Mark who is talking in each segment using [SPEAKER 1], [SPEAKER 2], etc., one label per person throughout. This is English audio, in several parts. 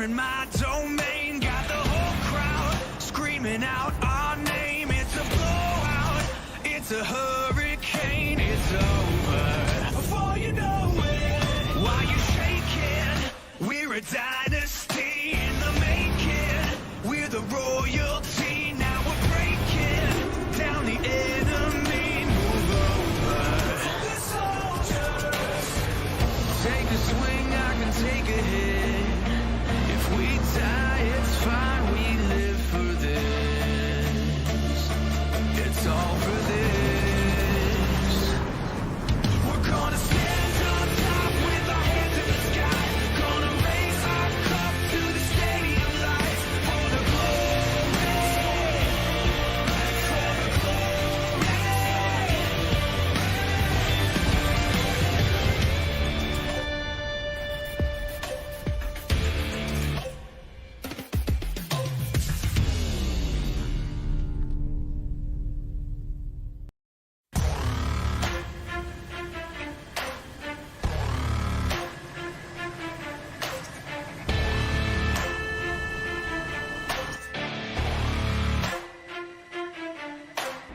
[SPEAKER 1] in my domain, got the whole crowd screaming out our name. It's a blowout, it's a hurricane, it's over before you know it. While you're shaking, we're a dynasty in the making. We're the royalty, now we're breaking down the enemy. Move over, the soldiers. Take a swing, I can take a hit. If we die, it's fine, we live for this. It's all for this. We're gonna stand on top with our hands in the sky. Gonna raise our cup to the stadium lights. For the glory, for the glory.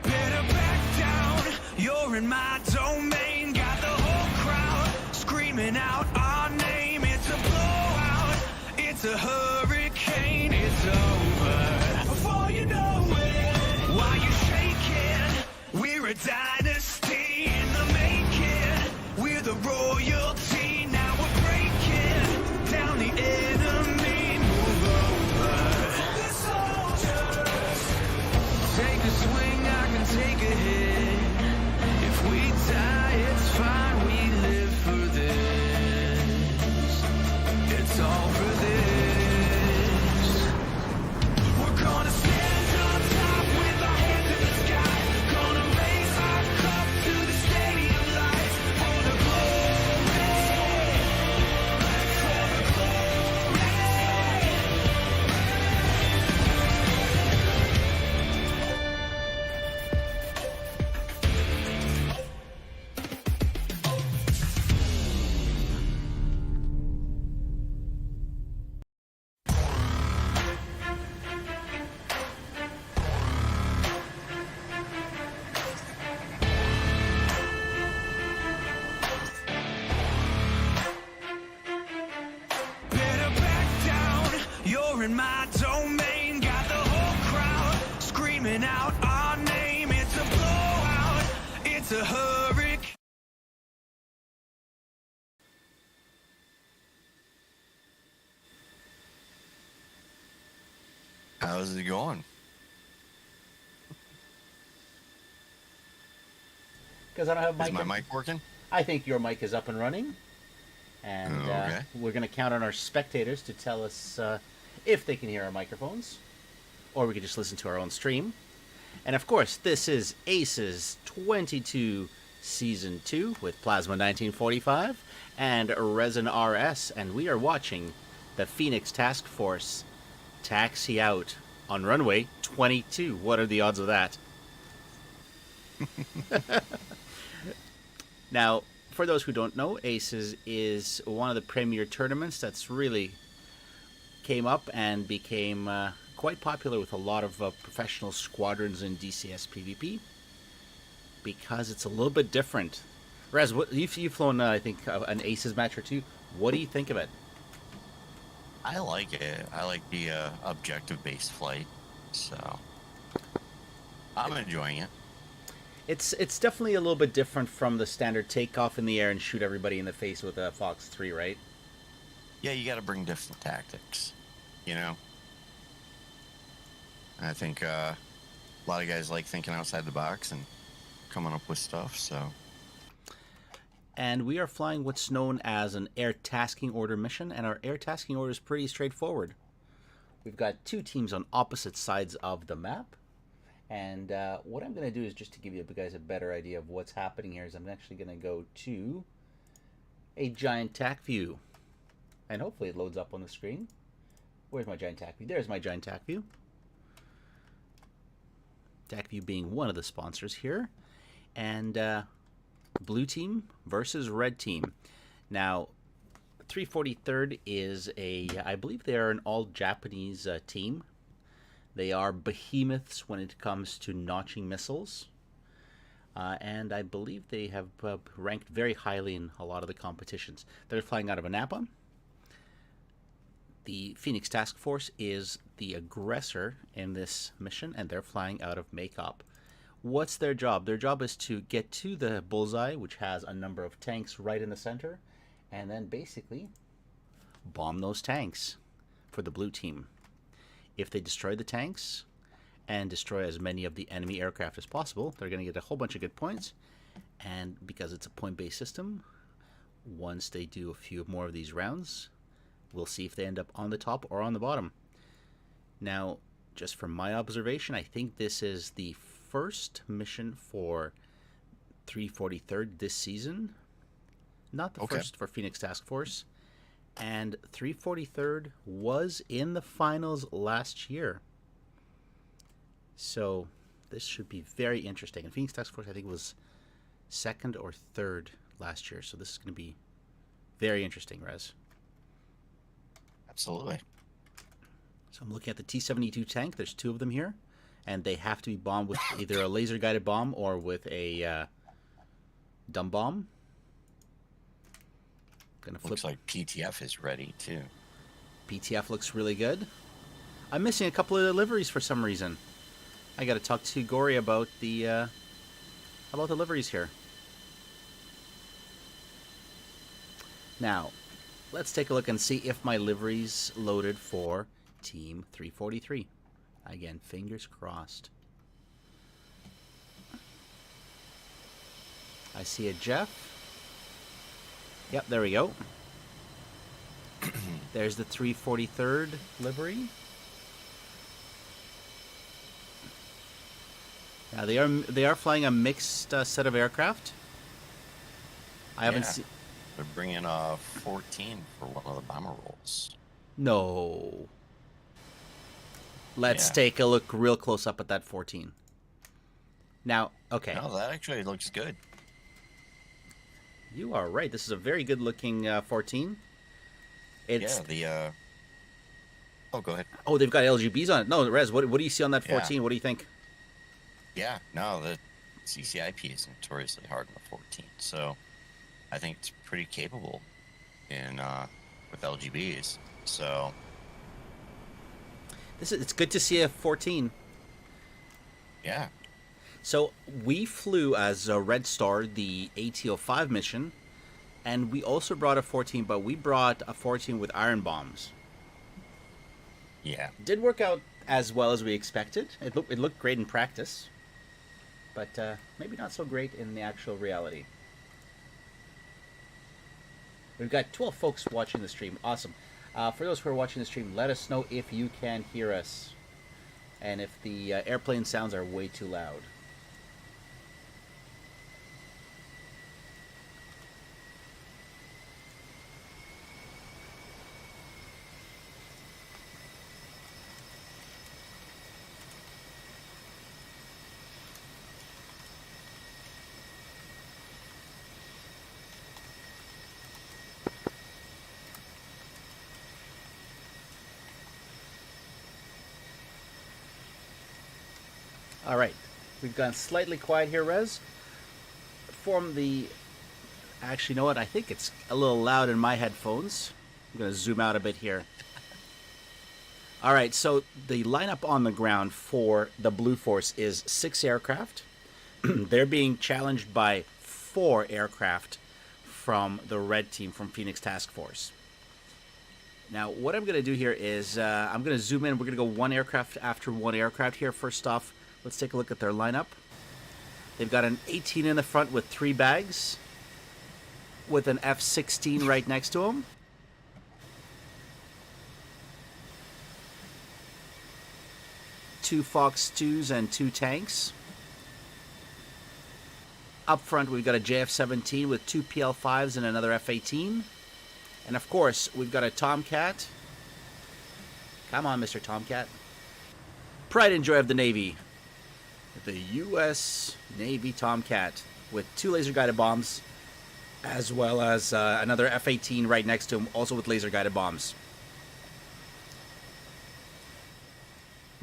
[SPEAKER 1] Better back down, you're in my domain. Got the whole crowd screaming out our name. It's a blowout, it's a hurricane, it's over before you know it. While you're shaking, we're a dynasty in the making. We're the royalty, now we're breaking down the enemy. Move over, the soldiers. Take a swing, I can take a hit. If we die, it's fine, we live for this. It's all for this. We're gonna stand on top with our hands in the sky. Gonna raise our cup to the stadium lights. For the glory, for the glory. Better back down, you're in my domain. Got the whole crowd screaming out our name. It's a blowout, it's a hurricane.
[SPEAKER 2] How's it going?
[SPEAKER 3] Because I don't have
[SPEAKER 2] Is my mic working?
[SPEAKER 3] I think your mic is up and running. And
[SPEAKER 2] Oh, okay.
[SPEAKER 3] we're going to count on our spectators to tell us if they can hear our microphones. Or we could just listen to our own stream. And of course, this is Aces 22 Season 2 with Plasma 1945 and Resin RS. And we are watching the Phoenix Task Force taxi out on runway 22. What are the odds of that? Now, for those who don't know, Aces is one of the premier tournaments that's really came up and became quite popular with a lot of professional squadrons in DCS PvP because it's a little bit different. Raz, you've flown, I think, an Aces match or two. What do you think of it?
[SPEAKER 2] I like it. I like the objective-based flight, so I'm enjoying it.
[SPEAKER 3] It's definitely a little bit different from the standard takeoff in the air and shoot everybody in the face with a Fox 3, right?
[SPEAKER 2] Yeah, you got to bring different tactics, you know? I think a lot of guys like thinking outside the box and coming up with stuff, so...
[SPEAKER 3] And we are flying what's known as an air tasking order mission, and our air tasking order is pretty straightforward. We've got two teams on opposite sides of the map, and what I'm going to do is just to give you guys a better idea of what's happening here is I'm actually going to go to a giant tac view, and hopefully it loads up on the screen. Where's my giant tac view? There's my giant tac view. Tac view being one of the sponsors here, and blue team versus red team. Now, 343rd is I believe they are an all-Japanese team. They are behemoths when it comes to notching missiles. And I believe they have ranked very highly in a lot of the competitions. They're flying out of Anapa. The Phoenix Task Force is the aggressor in this mission, and they're flying out of Makop. What's their job? Their job is to get to the bullseye, which has a number of tanks right in the center, and then basically bomb those tanks for the blue team. If they destroy the tanks and destroy as many of the enemy aircraft as possible, they're going to get a whole bunch of good points. And because it's a point-based system, once they do a few more of these rounds, we'll see if they end up on the top or on the bottom. Now, just from my observation, I think this is the first mission for 343rd this season. Not the first for Phoenix Task Force. And 343rd was in the finals last year. So this should be very interesting. And Phoenix Task Force, I think, was second or third last year. So this is going to be very interesting, Rez.
[SPEAKER 2] Absolutely.
[SPEAKER 3] So I'm looking at the T-72 tank. There's two of them here. And they have to be bombed with either a laser-guided bomb or with a dumb bomb. Gonna flip.
[SPEAKER 2] Looks like PTF is ready, too.
[SPEAKER 3] PTF looks really good. I'm missing a couple of deliveries for some reason. I got to talk to Gory about the deliveries here. Now, let's take a look and see if my livery's loaded for Team 343. Again, fingers crossed. I see a Jeff. Yep, there we go. There's the 343rd livery. Now they are flying a mixed set of aircraft. I haven't seen.
[SPEAKER 2] They're bringing a 14 for one of the bomber rolls.
[SPEAKER 3] No. Let's take a look real close up at that 14. Now, okay.
[SPEAKER 2] No, that actually looks good.
[SPEAKER 3] You are right. This is a very good-looking 14. It's
[SPEAKER 2] Oh, go ahead.
[SPEAKER 3] Oh, they've got LGBs on it. No, Rez, what do you see on that 14?
[SPEAKER 2] Yeah.
[SPEAKER 3] What do you think?
[SPEAKER 2] Yeah, no, the CCIP is notoriously hard on the 14, so I think it's pretty capable in with LGBs. So
[SPEAKER 3] It's good to see a 14.
[SPEAKER 2] Yeah.
[SPEAKER 3] So we flew as a Red Star the AT-05 mission, and we also brought a 14, but we brought a 14 with iron bombs.
[SPEAKER 2] Yeah.
[SPEAKER 3] Did work out as well as we expected. It looked great in practice, but maybe not so great in the actual reality. We've got 12 folks watching the stream. Awesome. For those who are watching the stream, let us know if you can hear us and if the airplane sounds are way too loud. All right, we've gone slightly quiet here, Rez. Actually, you know what? I think it's a little loud in my headphones. I'm going to zoom out a bit here. All right, so the lineup on the ground for the Blue Force is 6 aircraft. They're being challenged by 4 aircraft from the Red Team from Phoenix Task Force. Now, what I'm going to do here is I'm going to zoom in. We're going to go one aircraft after one aircraft here. First off, let's take a look at their lineup. They've got an 18 in the front with 3 bags, with an F-16 right next to them. Two Fox 2s and 2 tanks. Up front, we've got a JF-17 with 2 PL-5s and another F-18. And of course, we've got a Tomcat. Come on, Mr. Tomcat. Pride and joy of the Navy. The U.S. Navy Tomcat with 2 laser-guided bombs as well as another F-18 right next to him, also with laser-guided bombs.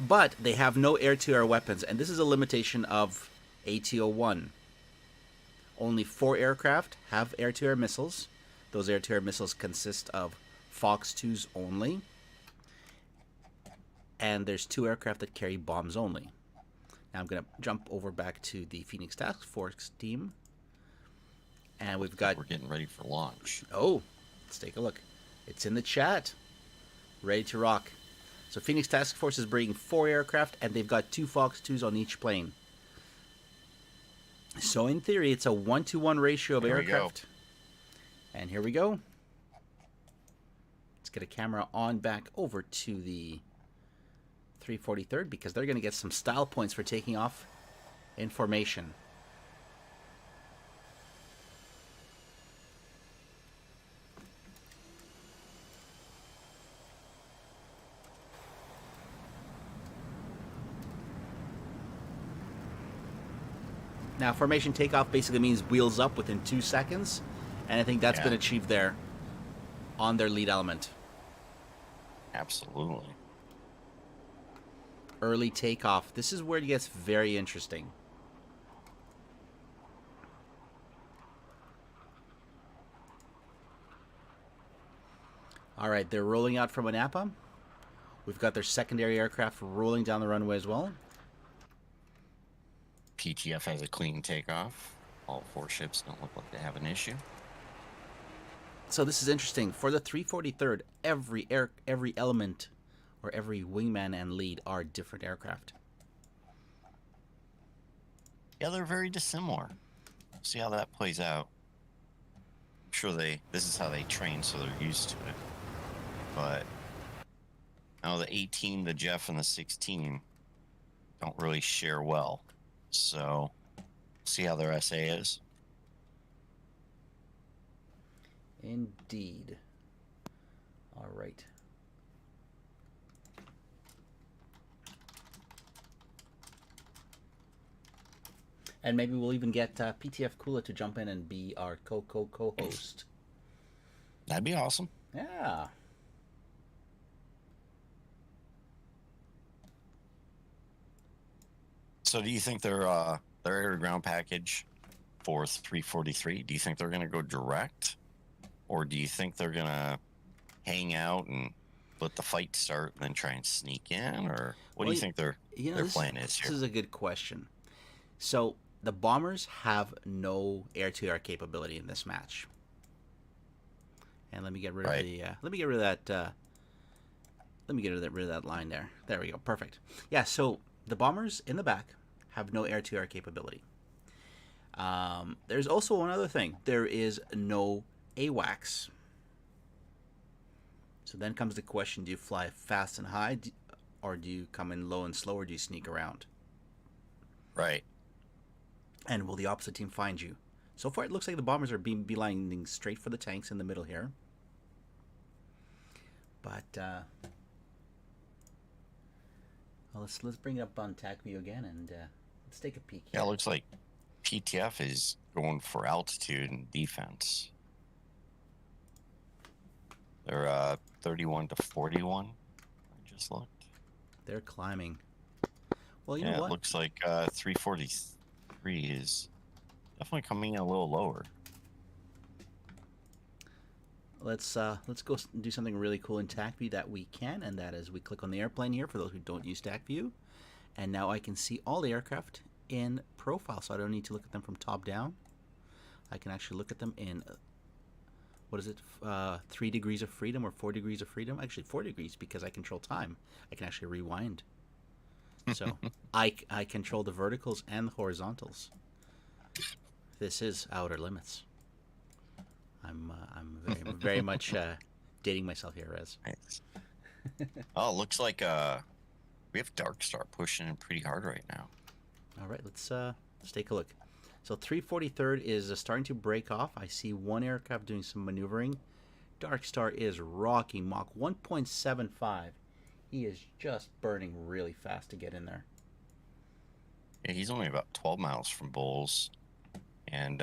[SPEAKER 3] But they have no air-to-air weapons, and this is a limitation of AT-01. Only 4 aircraft have air-to-air missiles. Those air-to-air missiles consist of Fox 2s only. And there's 2 aircraft that carry bombs only. Now I'm going to jump over back to the Phoenix Task Force team. And we've got...
[SPEAKER 2] We're getting ready for launch.
[SPEAKER 3] Oh, let's take a look. It's in the chat. Ready to rock. So Phoenix Task Force is bringing 4 aircraft, and they've got 2 Fox 2s on each plane. So in theory, it's a 1-to-1 ratio of aircraft. And here we go. Let's get a camera on back over to the 343rd, because they're going to get some style points for taking off in formation. Now, formation takeoff basically means wheels up within 2 seconds, and I think that's been achieved there on their lead element.
[SPEAKER 2] Absolutely.
[SPEAKER 3] Early takeoff. This is where it gets very interesting. All right, they're rolling out from Anapa. We've got their secondary aircraft rolling down the runway as well.
[SPEAKER 2] PTF has a clean takeoff. All 4 ships don't look like they have an issue.
[SPEAKER 3] So this is interesting. For the 343rd, every element or every wingman and lead are different aircraft.
[SPEAKER 2] Yeah, they're very dissimilar. See how that plays out. I'm sure this is how they train, so they're used to it. But now the 18, the Jeff, and the 16 don't really share well. So, see how their SA is.
[SPEAKER 3] Indeed. All right. And maybe we'll even get PTF Kula to jump in and be our co-host.
[SPEAKER 2] That'd be awesome.
[SPEAKER 3] Yeah.
[SPEAKER 2] So, do you think their air-to-ground package for 343? Do you think they're going to go direct, or do you think they're going to hang out and let the fight start and then try and sneak in, or what do you think their plan is here?
[SPEAKER 3] This is a good question. So the bombers have no air-to-air capability in this match, and let me get rid of the let me get rid of that. Let me get rid of that line there. There we go. Perfect. Yeah. So the bombers in the back have no air-to-air capability. There's also one other thing. There is no AWACS. So then comes the question, do you fly fast and high, or do you come in low and slow, or do you sneak around?
[SPEAKER 2] Right.
[SPEAKER 3] And will the opposite team find you? So far, it looks like the bombers are beelining straight for the tanks in the middle here. But well, let's bring it up on TAC view again, and let's take a peek here.
[SPEAKER 2] Yeah, it looks like PTF is going for altitude and defense. They're 31 to 41. I just looked.
[SPEAKER 3] They're climbing. Well, you know what?
[SPEAKER 2] It looks like 343 is definitely coming in a little lower.
[SPEAKER 3] Let's go do something really cool in TAC view that we can, and that is we click on the airplane here for those who don't use TAC view, and now I can see all the aircraft in profile, so I don't need to look at them from top down. I can actually look at them in what is it, 3 degrees of freedom or 4 degrees of freedom? Actually 4 degrees, because I control time. I can actually rewind. So I control the verticals and the horizontals. This is Outer Limits. I'm very much dating myself here, Rez.
[SPEAKER 2] Nice. Oh, looks like we have Dark Star pushing in pretty hard right now.
[SPEAKER 3] All right, let's take a look. So 343rd is starting to break off. I see one aircraft doing some maneuvering. Dark Star is rocking Mach 1.75. He is just burning really fast to get in there.
[SPEAKER 2] Yeah, he's only about 12 miles from Bowles. And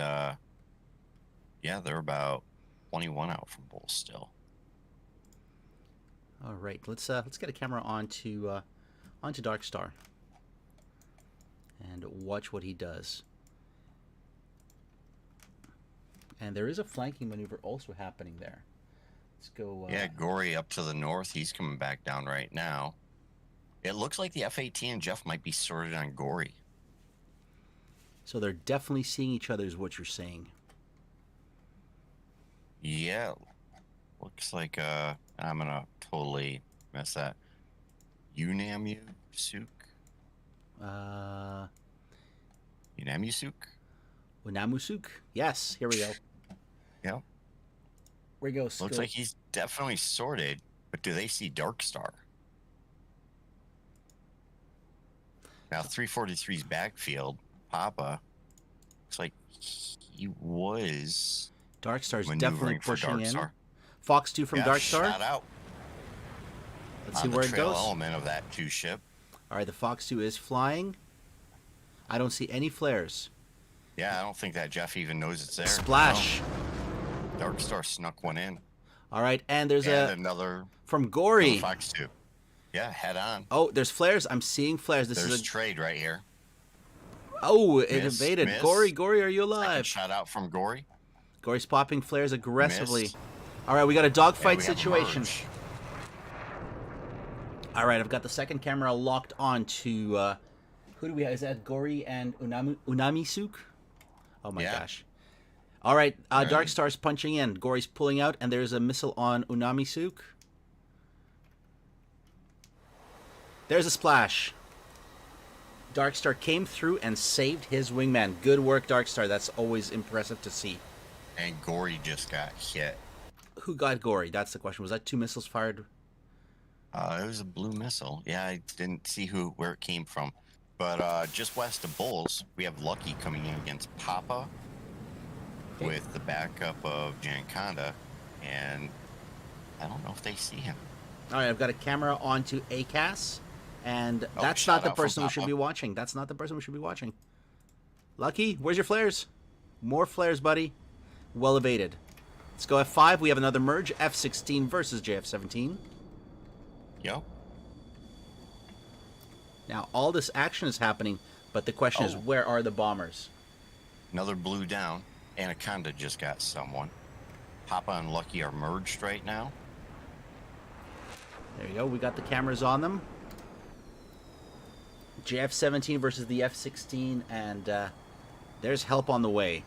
[SPEAKER 2] Yeah, they're about 21 out from bulls still.
[SPEAKER 3] All right, let's get a camera onto Dark Star and watch what he does. And there is a flanking maneuver also happening there. Let's go.
[SPEAKER 2] Yeah, Gory up to the north. He's coming back down right now. It looks like the F-18 and Jeff might be sorted on Gory.
[SPEAKER 3] So they're definitely seeing each other, is what you're saying.
[SPEAKER 2] Yeah, looks like I'm gonna totally mess that. Unamusuk. Unamusuk.
[SPEAKER 3] Unamusuk. Yes, here we go.
[SPEAKER 2] Yep.
[SPEAKER 3] Where we go.
[SPEAKER 2] Looks like he's definitely sorted, but do they see Dark Star? Now 343's backfield, Papa. Looks like he was
[SPEAKER 3] Dark Star's
[SPEAKER 2] maneuvering
[SPEAKER 3] definitely
[SPEAKER 2] for
[SPEAKER 3] pushing
[SPEAKER 2] Dark
[SPEAKER 3] in.
[SPEAKER 2] Star.
[SPEAKER 3] Fox 2 from
[SPEAKER 2] Yeah,
[SPEAKER 3] Dark Star.
[SPEAKER 2] shot out
[SPEAKER 3] Let's see
[SPEAKER 2] on
[SPEAKER 3] where
[SPEAKER 2] the
[SPEAKER 3] it
[SPEAKER 2] trail
[SPEAKER 3] goes.
[SPEAKER 2] element of that 2 ship.
[SPEAKER 3] All right, the Fox 2 is flying. I don't see any flares.
[SPEAKER 2] Yeah, I don't think that Jeff even knows it's there.
[SPEAKER 3] Splash.
[SPEAKER 2] No. Dark Star snuck one in.
[SPEAKER 3] All right, and there's
[SPEAKER 2] And another
[SPEAKER 3] from Gory.
[SPEAKER 2] Fox 2. Yeah, head on.
[SPEAKER 3] Oh, there's flares. I'm seeing flares. This
[SPEAKER 2] There's
[SPEAKER 3] is a
[SPEAKER 2] trade right here.
[SPEAKER 3] Oh, it
[SPEAKER 2] Miss,
[SPEAKER 3] evaded.
[SPEAKER 2] miss.
[SPEAKER 3] Gory, are you
[SPEAKER 2] Second
[SPEAKER 3] alive?
[SPEAKER 2] shot out from Gory.
[SPEAKER 3] Gory's popping flares aggressively.
[SPEAKER 2] Missed.
[SPEAKER 3] All right, we got a dogfight
[SPEAKER 2] And we have
[SPEAKER 3] situation.
[SPEAKER 2] merge.
[SPEAKER 3] All right, I've got the second camera locked on to who do we have? Is that Gory and Unamisuk? Oh my
[SPEAKER 2] Yeah.
[SPEAKER 3] gosh. All right,
[SPEAKER 2] Right.
[SPEAKER 3] Dark Star's punching in. Gory's pulling out, and there's a missile on Unamisuk. There's a splash. Dark Star came through and saved his wingman. Good work, Dark Star. That's always impressive to see.
[SPEAKER 2] And Gory just got hit.
[SPEAKER 3] Who got Gory? That's the question. Was that 2 missiles fired?
[SPEAKER 2] It was a blue missile. Yeah, I didn't see where it came from. But just west of Bulls, we have Lucky coming in against Papa
[SPEAKER 3] Okay.
[SPEAKER 2] with the backup of Janconda. And I don't know if they see him.
[SPEAKER 3] All right, I've got a camera onto ACAS, and
[SPEAKER 2] Oh,
[SPEAKER 3] that's
[SPEAKER 2] shout
[SPEAKER 3] not the
[SPEAKER 2] out from
[SPEAKER 3] person we should
[SPEAKER 2] Papa.
[SPEAKER 3] be watching. That's not the person we should be watching. Lucky, where's your flares? More flares, buddy. Well evaded. Let's go F5. We have another merge. F16 versus JF17.
[SPEAKER 2] Yep.
[SPEAKER 3] Now, all this action is happening, but the question is,
[SPEAKER 2] Oh.
[SPEAKER 3] where are the bombers?
[SPEAKER 2] Another blue down. Anaconda just got someone. Papa and Lucky are merged right now.
[SPEAKER 3] There you go. We got the cameras on them. JF17 versus the F16, and there's help on the way.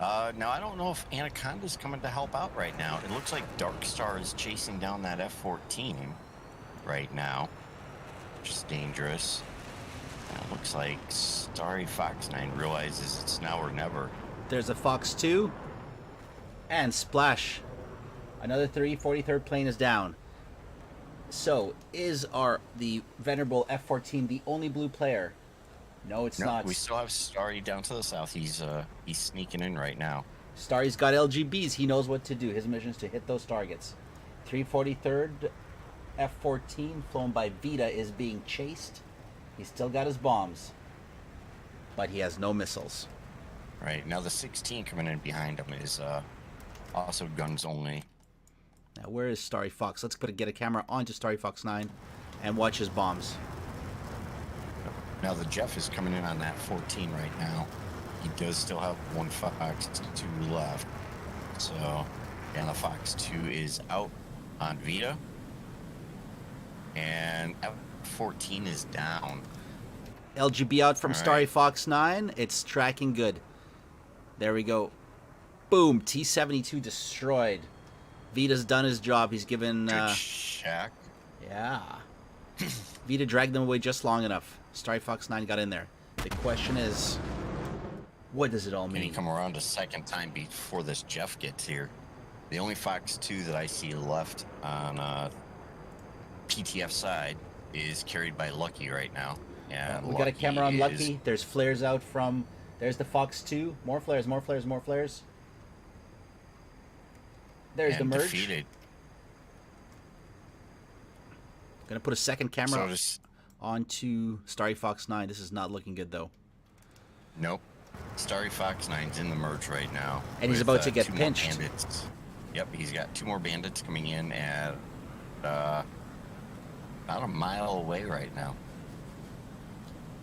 [SPEAKER 2] Now, I don't know if Anaconda's coming to help out right now. It looks like Dark Star is chasing down that F-14 right now, which is dangerous. And it looks like Starry Fox 9 realizes it's now or never.
[SPEAKER 3] There's a Fox 2. And splash. Another 343rd plane is down. So, is the venerable F-14 the only blue player? No, it's
[SPEAKER 2] No,
[SPEAKER 3] not.
[SPEAKER 2] we still have Starry down to the south. He's sneaking in right now.
[SPEAKER 3] Starry's got LGBs. He knows what to do. His mission is to hit those targets. 343rd F-14 flown by Vita is being chased. He's still got his bombs. But he has no missiles.
[SPEAKER 2] Right, now the 16 coming in behind him is also guns only.
[SPEAKER 3] Now, where is Starry Fox? Let's get a camera onto Starry Fox 9 and watch his bombs.
[SPEAKER 2] Now the Jeff is coming in on that 14 right now. He does still have one Fox 2 left. So, and the Fox 2 is out on Vita. And F-14 is down.
[SPEAKER 3] LGB out from
[SPEAKER 2] All right.
[SPEAKER 3] Starry Fox 9. It's tracking good. There we go. Boom. T-72 destroyed. Vita's done his job. He's given...
[SPEAKER 2] Good shack.
[SPEAKER 3] yeah. Vita dragged them away just long enough. Starry Fox 9 got in there. The question is, what does it all
[SPEAKER 2] Can he
[SPEAKER 3] mean?
[SPEAKER 2] come around a second time before this Jeff gets here? The only Fox 2 that I see left on PTF side is carried by Lucky right now. And
[SPEAKER 3] We got a camera on
[SPEAKER 2] is-
[SPEAKER 3] Lucky. There's flares out from... There's the Fox 2. More flares, more flares, more flares. There's the
[SPEAKER 2] and
[SPEAKER 3] merge.
[SPEAKER 2] defeated.
[SPEAKER 3] Gonna put a second camera
[SPEAKER 2] So just
[SPEAKER 3] onto Starry Fox 9. This is not looking good, though.
[SPEAKER 2] nope. Starry Fox 9's in the merge right now.
[SPEAKER 3] And he's
[SPEAKER 2] with,
[SPEAKER 3] about to get
[SPEAKER 2] 2 more
[SPEAKER 3] pinched.
[SPEAKER 2] bandits. Yep, he's got 2 more bandits coming in at about a mile away right now.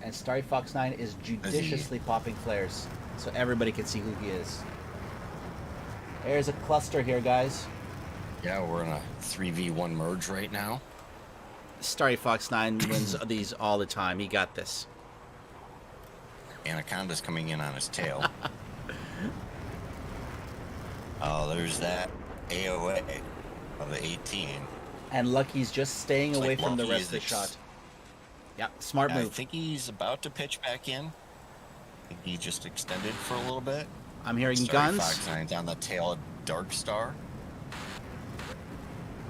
[SPEAKER 3] And Starry Fox 9 is judiciously popping flares, so everybody can see who he is. There's a cluster here, guys.
[SPEAKER 2] Yeah, we're in a 3v1 merge right now.
[SPEAKER 3] Starry Fox 9 wins these all the time. He got this.
[SPEAKER 2] Anaconda's coming in on his tail. Oh, there's that AOA of the 18.
[SPEAKER 3] And Lucky's just staying away from the
[SPEAKER 2] Lucky
[SPEAKER 3] rest of the
[SPEAKER 2] is
[SPEAKER 3] shot. Yeah, smart
[SPEAKER 2] I
[SPEAKER 3] move.
[SPEAKER 2] think he's about to pitch back in. I think he just extended for a little bit.
[SPEAKER 3] I'm hearing
[SPEAKER 2] Starry
[SPEAKER 3] guns.
[SPEAKER 2] Fox 9's on the tail of Dark Star.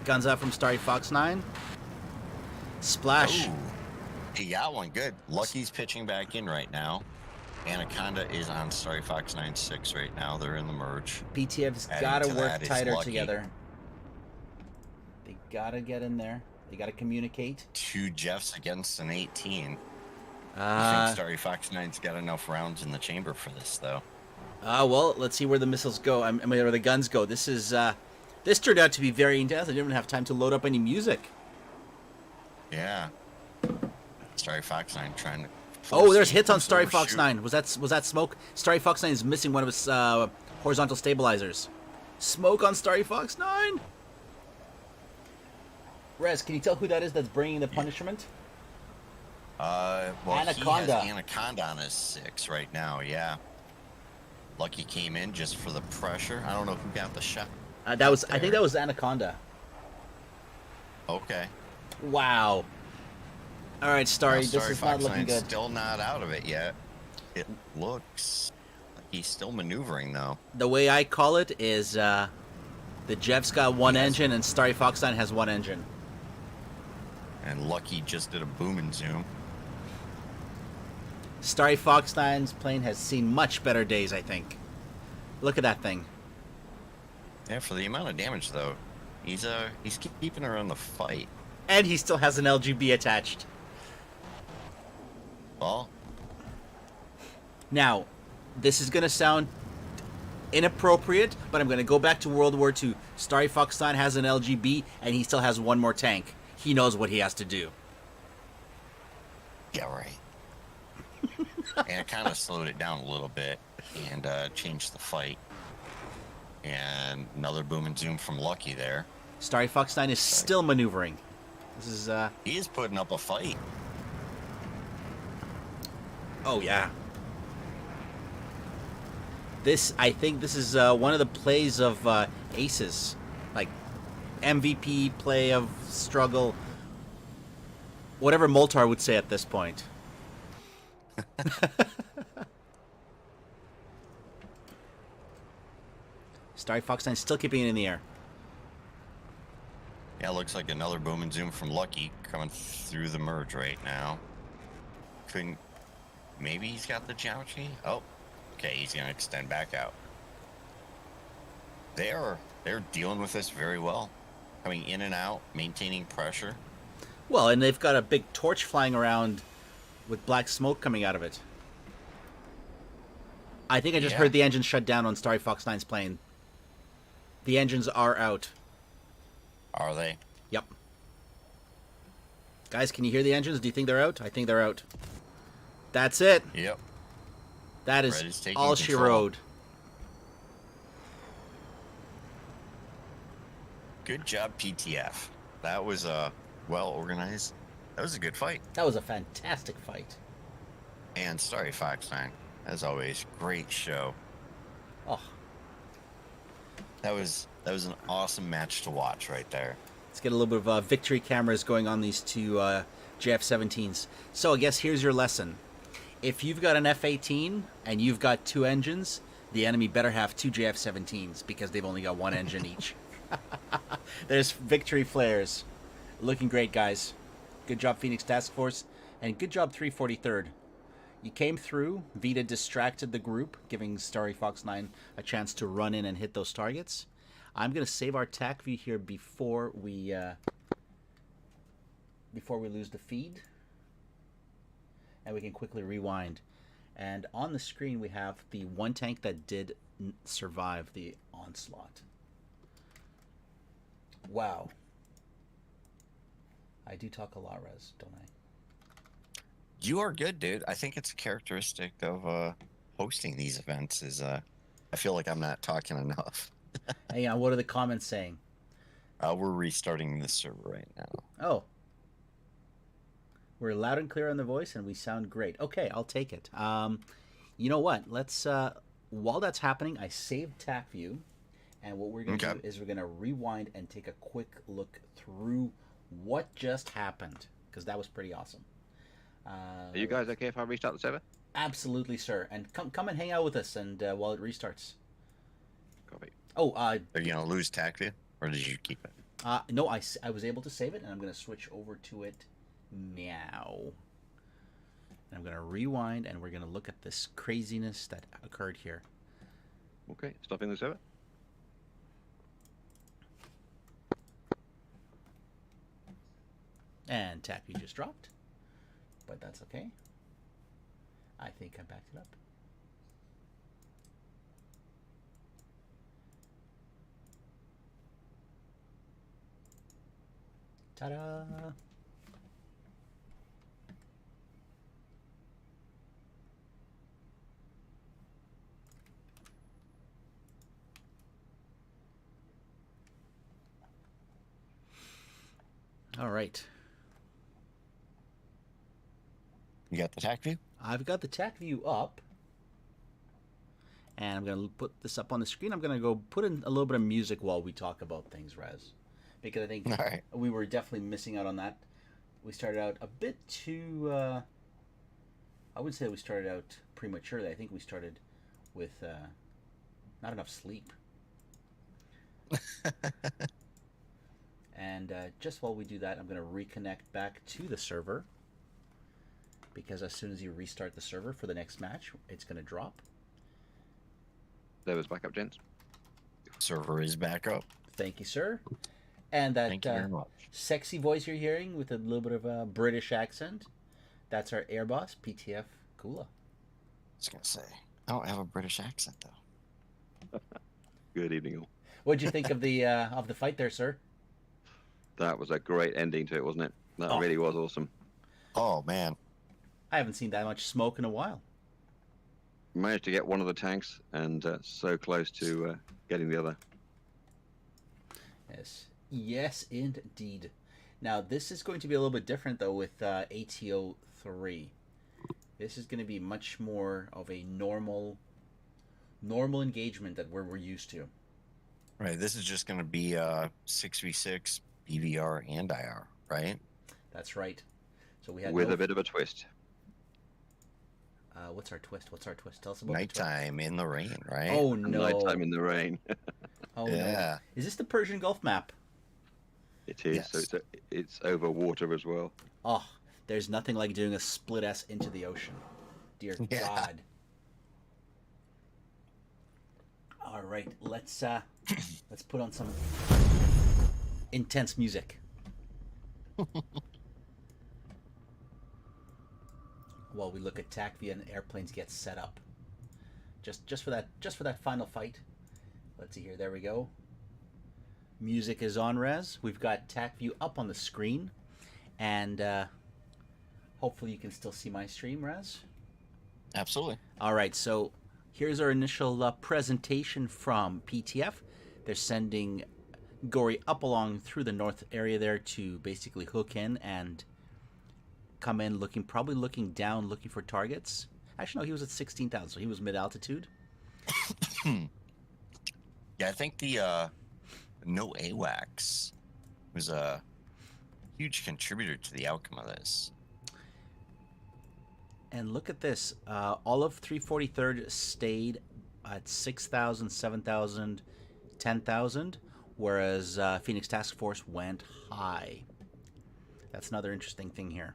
[SPEAKER 3] Guns out from Starry Fox 9. Splash.
[SPEAKER 2] Ooh, he got one. Good. Lucky's pitching back in right now. Anaconda is on Starry Fox 9-6 right now. They're in the merge.
[SPEAKER 3] PTF's
[SPEAKER 2] Adding
[SPEAKER 3] got to
[SPEAKER 2] to
[SPEAKER 3] work
[SPEAKER 2] that is
[SPEAKER 3] tighter
[SPEAKER 2] Lucky.
[SPEAKER 3] together. They got to get in there. They got to communicate.
[SPEAKER 2] 2 Jeffs against an 18. I think Starry Fox 9's got enough rounds in the chamber for this, though.
[SPEAKER 3] Well, let's see where the missiles go. I mean, where the guns go. This turned out to be very intense. I didn't even have time to load up any music.
[SPEAKER 2] Yeah. Starry Fox 9 trying to...
[SPEAKER 3] Oh, there's hits on Starry
[SPEAKER 2] overshoot.
[SPEAKER 3] Fox 9. Was that smoke? Starry Fox 9 is missing one of his horizontal stabilizers. Smoke on Starry Fox 9. Rez, can you tell who that is that's bringing the punishment?
[SPEAKER 2] Well,
[SPEAKER 3] Anaconda.
[SPEAKER 2] he has Anaconda on his 6 right now, yeah. Lucky came in just for the pressure. I don't know who got the shot.
[SPEAKER 3] I think that was Anaconda.
[SPEAKER 2] Okay.
[SPEAKER 3] Wow. All right, Starry,
[SPEAKER 2] Now,
[SPEAKER 3] this is not
[SPEAKER 2] Fox
[SPEAKER 3] looking
[SPEAKER 2] 9's
[SPEAKER 3] good.
[SPEAKER 2] Still not out of it yet. It looks like he's still maneuvering, though.
[SPEAKER 3] The way I call it is the Jeff's got one
[SPEAKER 2] Yes.
[SPEAKER 3] engine and Starry Fox 9 has one engine.
[SPEAKER 2] And Lucky just did a boom and zoom.
[SPEAKER 3] Starry Fox 9's plane has seen much better days, I think. Look at that thing.
[SPEAKER 2] Yeah, for the amount of damage, though, he's keeping her on the fight.
[SPEAKER 3] And he still has an LGB attached.
[SPEAKER 2] Well,
[SPEAKER 3] Now, this is going to sound inappropriate, but I'm going to go back to World War II. Starry Fox 9 has an LGB, and he still has one more tank. He knows what he has to do.
[SPEAKER 2] yeah, right. And it kind of slowed it down a little bit and changed the fight. And another boom and zoom from Lucky there.
[SPEAKER 3] Starry Fox 9 is still maneuvering. This is,
[SPEAKER 2] He is putting up a fight.
[SPEAKER 3] oh yeah. I think this is one of the plays of Aces. Like, MVP play of struggle. Whatever Moltar would say at this point. Starry Fox 9 still keeping it in the air.
[SPEAKER 2] Yeah, looks like another boom and zoom from Lucky coming through the merge right now. Maybe he's got the geometry? Oh, okay, he's going to extend back out. They're dealing with this very well. Coming in and out, maintaining pressure.
[SPEAKER 3] Well, and they've got a big torch flying around with black smoke coming out of it. I think I just heard the engine shut down on Starry Fox 9's plane. The engines are out.
[SPEAKER 2] Are they?
[SPEAKER 3] Yep. Guys, can you hear the engines? Do you think they're out? I think they're out. That's it.
[SPEAKER 2] Yep.
[SPEAKER 3] That
[SPEAKER 2] Red is
[SPEAKER 3] is
[SPEAKER 2] taking
[SPEAKER 3] all she
[SPEAKER 2] control.
[SPEAKER 3] rode.
[SPEAKER 2] Good job, PTF. That was well organized. That was a good fight.
[SPEAKER 3] That was a fantastic fight.
[SPEAKER 2] And Starry Fox 9, as always, great show.
[SPEAKER 3] Oh,
[SPEAKER 2] That was an awesome match to watch right there.
[SPEAKER 3] let's get a little bit of victory cameras going on these two JF-17s. So I guess here's your lesson. If you've got an F-18 and you've got two engines, the enemy better have two JF-17s because they've only got one engine each. There's victory flares. Looking great, guys. Good job, Phoenix Task Force, and good job, 343rd. You came through. Vita distracted the group, giving Starry Fox 9 a chance to run in and hit those targets. I'm going to save our TAC view here before we lose the feed. And we can quickly rewind. And on the screen, we have the one tank that did survive the onslaught. Wow. I do talk a lot, Rez, don't I?
[SPEAKER 2] You are good, dude. I think it's a characteristic of hosting these events is I feel like I'm not talking enough.
[SPEAKER 3] Hey, what are the comments saying?
[SPEAKER 2] We're restarting this server right now.
[SPEAKER 3] Oh. We're loud and clear on the voice, and we sound great. Okay, I'll take it. You know what? Let's, while that's happening, I saved TAC view, and what we're going to do is we're going to rewind and take a quick look through what just happened, because that was pretty awesome.
[SPEAKER 4] Are you guys okay if I restart the server?
[SPEAKER 3] Absolutely, sir. And come and hang out with us, and while it restarts.
[SPEAKER 4] Copy.
[SPEAKER 3] Oh,
[SPEAKER 2] Are you going to lose TAC view, or did you keep it?
[SPEAKER 3] no, I was able to save it, and I'm going to switch over to it now. And I'm going to rewind, and we're going to look at this craziness that occurred here.
[SPEAKER 4] Okay, stopping the server.
[SPEAKER 3] And Tappy just dropped, but that's okay. I think I backed it up. Ta-da! All right.
[SPEAKER 2] You got the TAC view?
[SPEAKER 3] I've got the TAC view up. And I'm going to put this up on the screen. I'm going to go put in a little bit of music while we talk about things, Rez. Because I think we were definitely missing out on that. We started out a bit too... I wouldn't say we started out prematurely. I think we started with not enough sleep. And just while we do that, I'm going to reconnect back to the server. Because as soon as you restart the server for the next match, it's going to drop.
[SPEAKER 4] Server's back up, gents.
[SPEAKER 2] Server is back up.
[SPEAKER 3] Thank you, sir. And that
[SPEAKER 2] Thank you very much.
[SPEAKER 3] sexy voice you're hearing with a little bit of a British accent, that's our air boss, PTF Kula.
[SPEAKER 2] I was going to say, I don't have a British accent, though.
[SPEAKER 4] Good evening, all.
[SPEAKER 3] What'd you think of the fight there, sir?
[SPEAKER 4] That was a great ending to it, wasn't it? That really was awesome.
[SPEAKER 2] Oh, man.
[SPEAKER 3] I haven't seen that much smoke in a while.
[SPEAKER 4] Managed to get one of the tanks, and so close to getting the other.
[SPEAKER 3] Yes. Yes, indeed. Now, this is going to be a little bit different, though, with ATO 3. This is going to be much more of a normal engagement that we're used to.
[SPEAKER 2] Right, this is just going to be 6v6, BVR, and IR, right?
[SPEAKER 3] That's right. So we had
[SPEAKER 4] with a bit of a twist.
[SPEAKER 3] What's our twist? Tell us about
[SPEAKER 2] Nighttime in the rain, right?
[SPEAKER 3] Oh, no.
[SPEAKER 4] Nighttime in the rain.
[SPEAKER 3] Oh,
[SPEAKER 2] yeah.
[SPEAKER 3] no. Is this the Persian Gulf map?
[SPEAKER 4] It is.
[SPEAKER 2] Yes.
[SPEAKER 4] So it's over water as well.
[SPEAKER 3] Oh, there's nothing like doing a split S into the ocean. Dear God. All right, let's put on some intense music. While we look at TACV and airplanes get set up. Just for that final fight. Let's see here. There we go. Music is on, Rez. We've got TAC view up on the screen, and hopefully you can still see my stream, Rez.
[SPEAKER 2] Absolutely.
[SPEAKER 3] All right, so here's our initial presentation from PTF. They're sending Gory up along through the north area there to basically hook in and come in probably looking down, looking for targets. Actually, no, he was at 16,000, so he was mid-altitude.
[SPEAKER 2] Yeah, I think the no AWACS was a huge contributor to the outcome of this.
[SPEAKER 3] And look at this. All of 343rd stayed at 6,000, 7,000, 10,000, whereas Phoenix Task Force went high. That's another interesting thing here.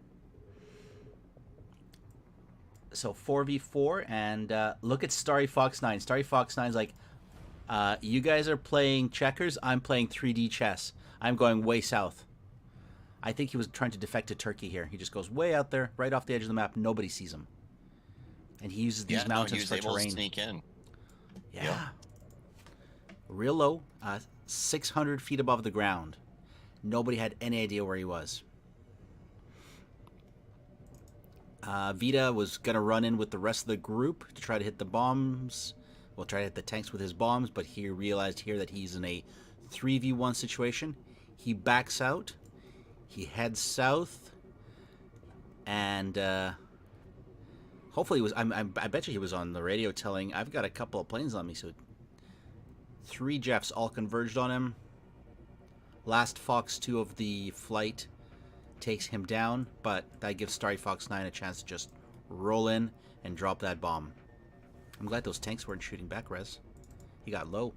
[SPEAKER 3] So 4v4, and look at Starry Fox 9. Starry Fox 9's like, you guys are playing checkers, I'm playing 3D chess. I'm going way south. I think he was trying to defect to Turkey here. He just goes way out there, right off the edge of the map. Nobody sees him. And he uses these
[SPEAKER 2] he
[SPEAKER 3] mountains
[SPEAKER 2] was
[SPEAKER 3] for
[SPEAKER 2] able to
[SPEAKER 3] terrain.
[SPEAKER 2] sneak in.
[SPEAKER 3] Yeah.
[SPEAKER 2] Yeah.
[SPEAKER 3] Real low, 600 feet above the ground. Nobody had any idea where he was. Vita was going to run in with the rest of the group to try to hit the bombs. Well, try to hit the tanks with his bombs, but he realized here that he's in a 3v1 situation. He backs out. He heads south. And hopefully, I bet you he was on the radio telling, I've got a couple of planes on me, so 3 Jeffs all converged on him. Last Fox 2 of the flight takes him down, but that gives Starry Fox 9 a chance to just roll in and drop that bomb. I'm glad those tanks weren't shooting back, Rez. He got low.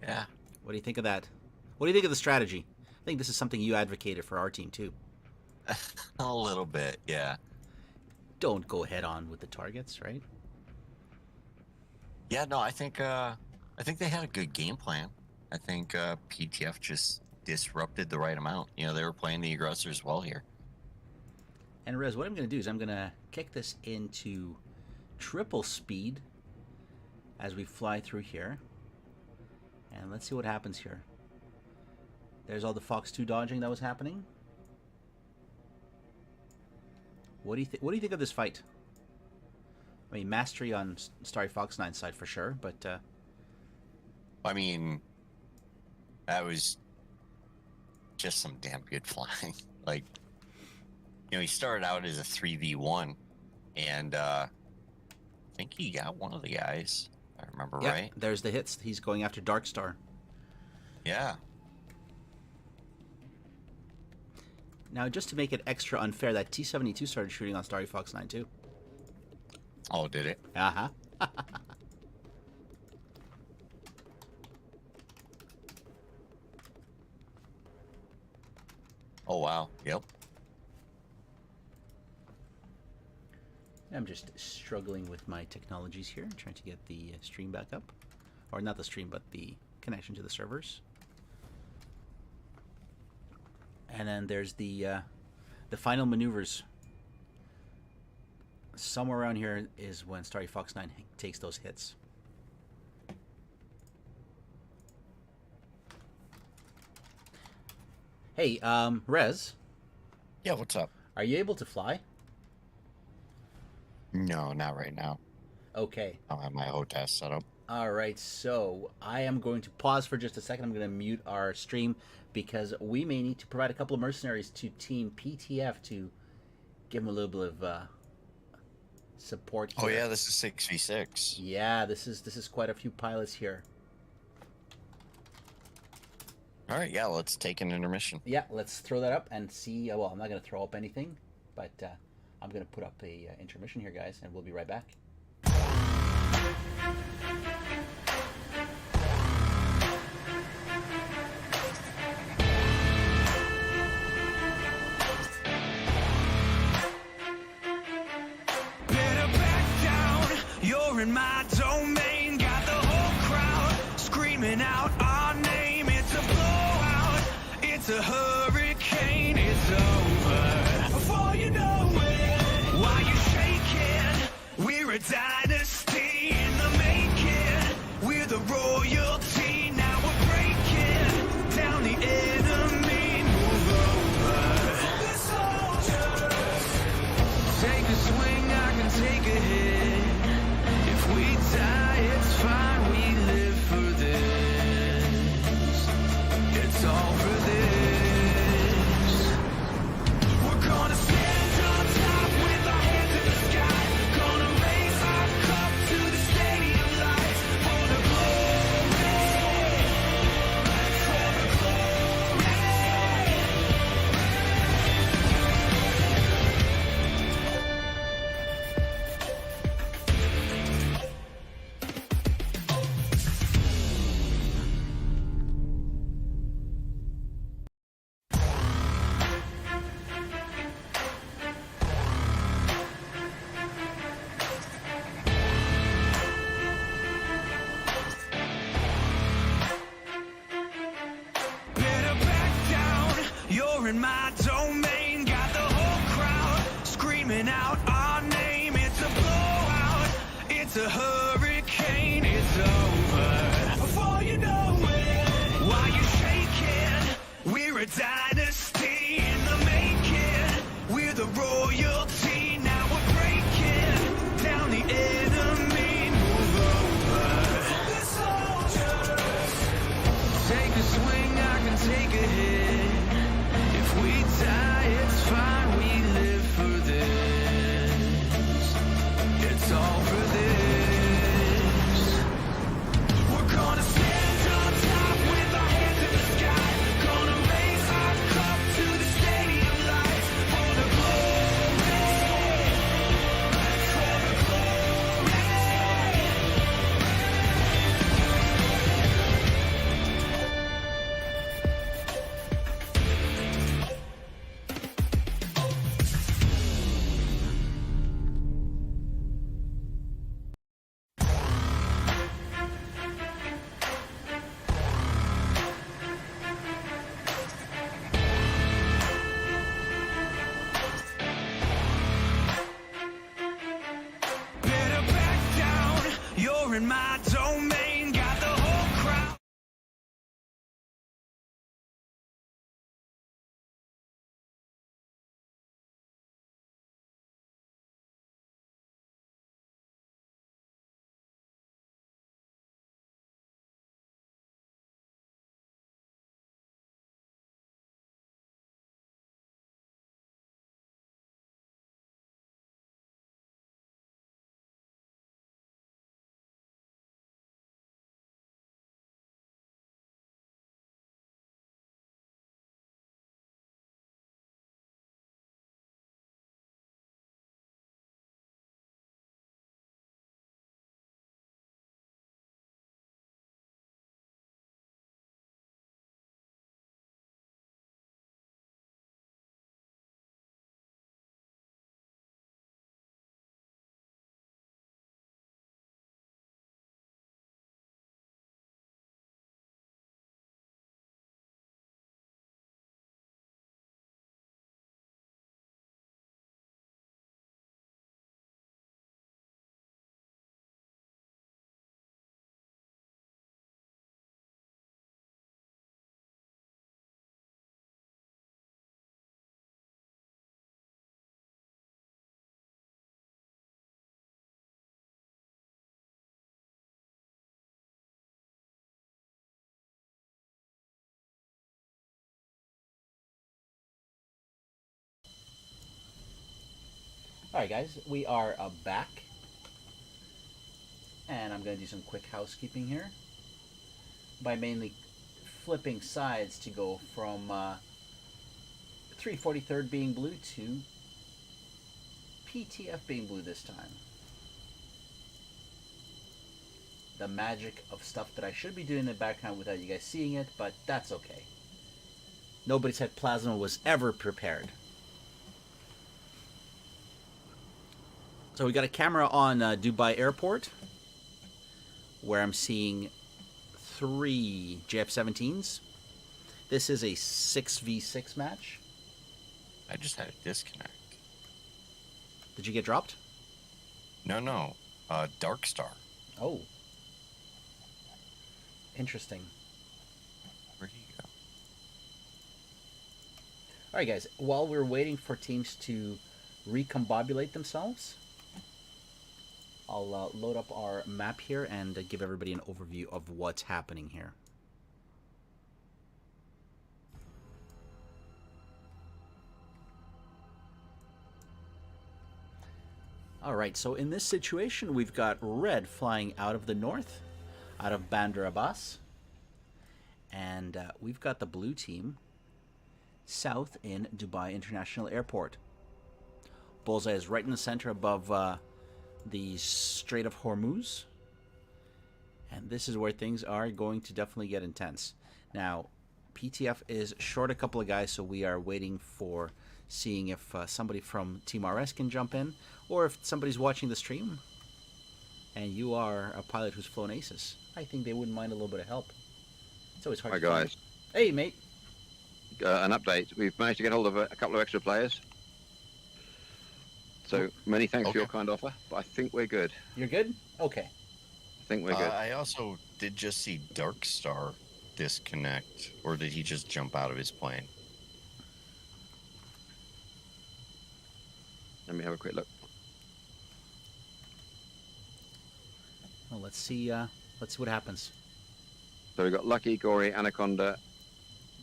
[SPEAKER 2] Yeah.
[SPEAKER 3] What do you think of that? What do you think of the strategy? I think this is something you advocated for our team, too.
[SPEAKER 2] A little bit, yeah.
[SPEAKER 3] Don't go head on with the targets, right?
[SPEAKER 2] Yeah, no, I think they had a good game plan. I think PTF just disrupted the right amount. You know, they were playing the aggressors well here.
[SPEAKER 3] And Rez, what I'm going to do is I'm going to kick this into triple speed as we fly through here. And let's see what happens here. There's all the Fox 2 dodging that was happening. What do you think of this fight? I mean, mastery on Starry Fox 9's side for sure, but
[SPEAKER 2] I mean, that was just some damn good flying. Like, you know, he started out as a 3v1, and I think he got one of the guys, if I remember right.
[SPEAKER 3] There's the hits. He's going after Dark Star.
[SPEAKER 2] Yeah.
[SPEAKER 3] Now, just to make it extra unfair, that T-72 started shooting on Starry Fox 9 too.
[SPEAKER 2] Oh, did it?
[SPEAKER 3] Uh-huh.
[SPEAKER 2] Oh, wow. Yep.
[SPEAKER 3] I'm just struggling with my technologies here, trying to get the stream back up. Or not the stream, but the connection to the servers. And then there's the final maneuvers. Somewhere around here is when Starry Fox 9 takes those hits. Hey, Rez,
[SPEAKER 2] Yeah, what's up?
[SPEAKER 3] are you able to fly?
[SPEAKER 2] No, not right now.
[SPEAKER 3] Okay.
[SPEAKER 2] I don't have my HOTAS set up.
[SPEAKER 3] All right, so I am going to pause for just a second. I'm going to mute our stream because we may need to provide a couple of mercenaries to Team PTF to give them a little bit of support here.
[SPEAKER 2] Oh, yeah, this is 6v6.
[SPEAKER 3] Yeah, this is quite a few pilots here.
[SPEAKER 2] All right, yeah, let's take an intermission.
[SPEAKER 3] Yeah, let's throw that up and see. Well, I'm not going to throw up anything, but I'm going to put up a intermission here, guys, and we'll be right back.
[SPEAKER 1] Better back down, you're in my domain. Got the whole crowd screaming out our name. It's a blowout, it's a hurricane, it's over before you know it. While you're shaking, we're a dynasty in the making. We're the royalty, now we're breaking down the enemy. Move over. Focus soldiers. Take a swing, I can take a hit. If we die, it's fine, we live for this. It's all for this. We're gonna stand on top with our hands in the sky. Gonna raise our cup to the stadium lights. For the glory, for the glory. Better back down, you're in my domain. Got the whole crowd screaming out our name. It's a It's a hurricane, it's over. Before you know it, while you're shaking, we're a dynasty in the making. We're the royalty, now we're breaking down the enemy. Move over. The soldiers, take a swing, I can take a hit. If we die, it's fine, we live for this. It's all for this. We're gonna stand on top with our hands in the sky. Gonna raise our cup to the stadium lights. For the glory, for the glory. Better back down, you're in my domain. Got the whole crowd.
[SPEAKER 3] Alright guys, we are back. And I'm going to do some quick housekeeping here. By mainly flipping sides to go from 343rd being blue to PTF being blue this time. The magic of stuff that I should be doing in the background without you guys seeing it, but that's okay. Nobody said Plasma was ever prepared. So we got a camera on Dubai Airport, where I'm seeing 3 JF-17s. This is a 6v6 match.
[SPEAKER 2] I just had a disconnect.
[SPEAKER 3] Did you get dropped?
[SPEAKER 2] No. Dark Star.
[SPEAKER 3] Oh. Interesting.
[SPEAKER 2] Where'd he go?
[SPEAKER 3] Alright guys, while we're waiting for teams to recombobulate themselves, I'll load up our map here and give everybody an overview of what's happening here. Alright, so in this situation we've got red flying out of the north, out of Bandar Abbas, and we've got the blue team south in Dubai International Airport. Bullseye is right in the center above the Strait of Hormuz, and this is where things are going to definitely get intense. Now, PTF is short a couple of guys, so we are waiting for seeing if somebody from Team RS can jump in, or if somebody's watching the stream and you are a pilot who's flown ACES. I think they wouldn't mind a little bit of help. It's always hard
[SPEAKER 4] Hi
[SPEAKER 3] to find.
[SPEAKER 4] guys,
[SPEAKER 3] Hey mate.
[SPEAKER 4] an update. We've managed to get hold of a couple of extra players. So many thanks for your
[SPEAKER 2] Okay.
[SPEAKER 4] kind offer, but I think we're good.
[SPEAKER 3] You're good? Okay.
[SPEAKER 4] I think we're good.
[SPEAKER 2] I also did just see Dark Star disconnect, or did he just jump out of his plane?
[SPEAKER 4] Let me have a quick look.
[SPEAKER 3] Well, let's see what happens.
[SPEAKER 4] So we've got Lucky, Gory, Anaconda,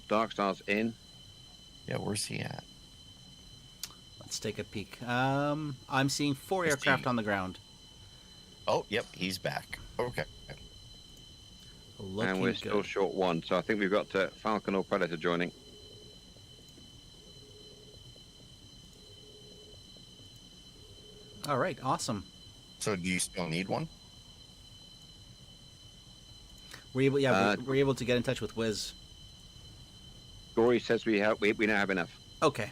[SPEAKER 4] Dark Stars in.
[SPEAKER 2] Yeah, where's he at?
[SPEAKER 3] Let's take a peek. I'm seeing 4
[SPEAKER 2] Is
[SPEAKER 3] aircraft
[SPEAKER 2] he-
[SPEAKER 3] on the ground.
[SPEAKER 2] Oh, yep, he's back. Okay.
[SPEAKER 3] Looking
[SPEAKER 4] And we're
[SPEAKER 3] good.
[SPEAKER 4] still short 1. So I think we've got Falcon or Predator joining.
[SPEAKER 3] All right, awesome.
[SPEAKER 2] So do you still need one?
[SPEAKER 3] We're able to get in touch with Wiz.
[SPEAKER 4] Gory says we now have enough.
[SPEAKER 3] Okay.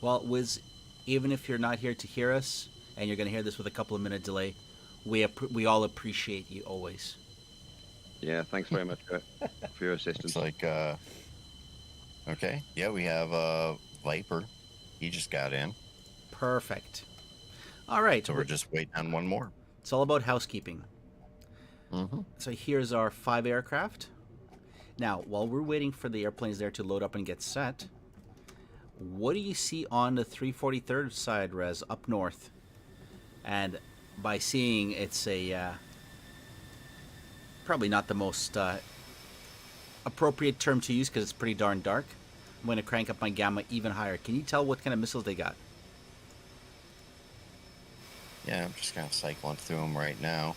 [SPEAKER 3] Well, Wiz, even if you're not here to hear us, and you're going to hear this with a couple of minute delay, we all appreciate you always.
[SPEAKER 4] Yeah, thanks very much for your assistance.
[SPEAKER 2] It's like, okay. Yeah, we have Viper. He just got in.
[SPEAKER 3] Perfect. All right.
[SPEAKER 2] So we're just waiting on one more.
[SPEAKER 3] It's all about housekeeping.
[SPEAKER 2] Mm-hmm.
[SPEAKER 3] So here's our 5 aircraft. Now, while we're waiting for the airplanes there to load up and get set, what do you see on the 343rd side, Rez, up north? And by seeing, it's a probably not the most appropriate term to use because it's pretty darn dark. I'm going to crank up my gamma even higher. Can you tell what kind of missiles they got?
[SPEAKER 2] Yeah, I'm just kind of cycling through them right now.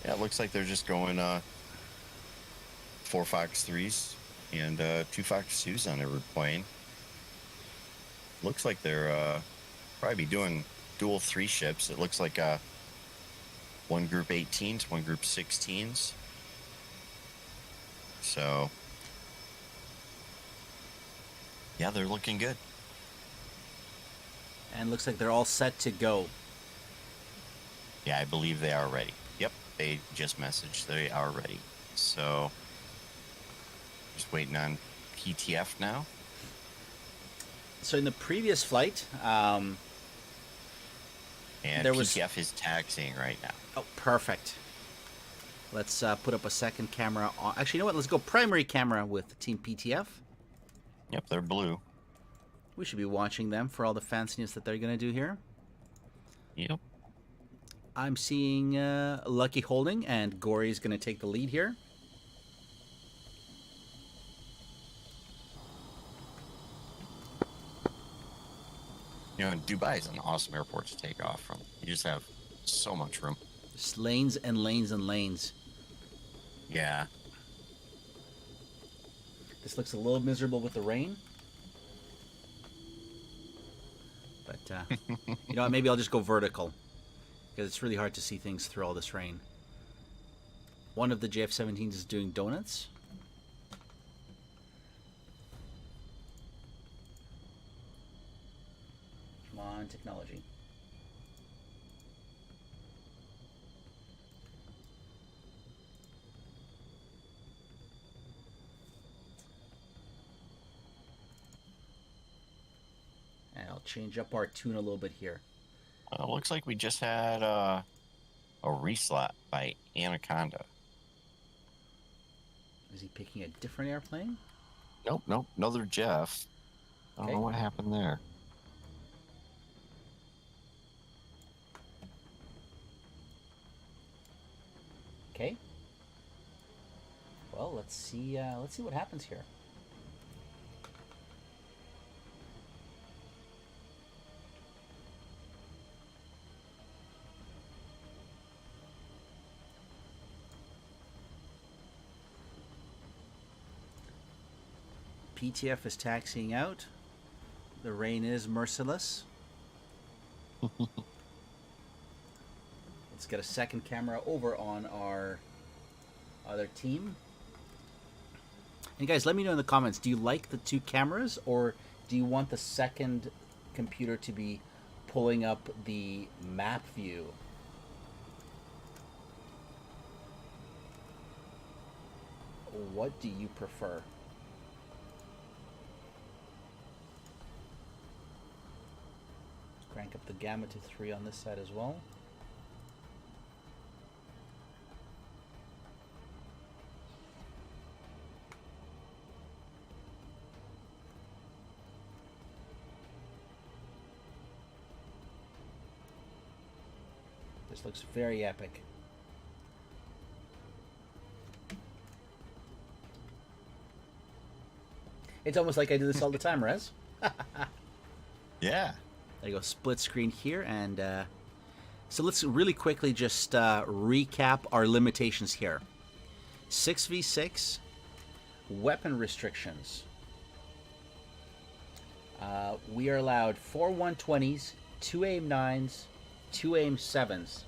[SPEAKER 2] Yeah, it looks like they're just going 4 Fox 3s and 2 Fox 2s on every plane. Looks like they're probably be doing dual 3 ships. It looks like one group 18s, one group 16s. So, yeah, they're looking good.
[SPEAKER 3] And looks like they're all set to go.
[SPEAKER 2] Yeah, I believe they are ready. Yep, they just messaged they are ready. So, just waiting on PTF now.
[SPEAKER 3] So in the previous flight,
[SPEAKER 2] And
[SPEAKER 3] There was-
[SPEAKER 2] PTF is taxiing right now.
[SPEAKER 3] oh, perfect. Let's put up a second camera. Actually, you know what? Let's go primary camera with Team PTF.
[SPEAKER 2] Yep, they're blue.
[SPEAKER 3] We should be watching them for all the fanciness that they're going to do here.
[SPEAKER 2] Yep.
[SPEAKER 3] I'm seeing Lucky holding, and Gory is going to take the lead here.
[SPEAKER 2] You know, Dubai is an awesome airport to take off from. You just have so much room.
[SPEAKER 3] Just lanes and lanes and lanes.
[SPEAKER 2] Yeah.
[SPEAKER 3] This looks a little miserable with the rain. But, you know what? Maybe I'll just go vertical. Because it's really hard to see things through all this rain. One of the JF-17s is doing donuts. Come on, technology. And I'll change up our tune a little bit here.
[SPEAKER 2] Looks like we just had a reslot by Anaconda.
[SPEAKER 3] Is he picking a different airplane?
[SPEAKER 2] Nope, another Jeff. I don't
[SPEAKER 3] Okay.
[SPEAKER 2] know what happened there.
[SPEAKER 3] Okay. Well, let's see what happens here. PTF is taxiing out. The rain is merciless. Let's get a second camera over on our other team. And guys, let me know in the comments, do you like the 2 cameras, or do you want the second computer to be pulling up the map view? What do you prefer? crank up the gamma to 3 on this side as well. This looks very epic. It's almost like I do this all the time, Rez.
[SPEAKER 2] Yeah.
[SPEAKER 3] There you go, split screen here, and so let's really quickly just recap our limitations here. 6v6, weapon restrictions. We are allowed 4 120s, 2 AIM-9s, 2 AIM-7s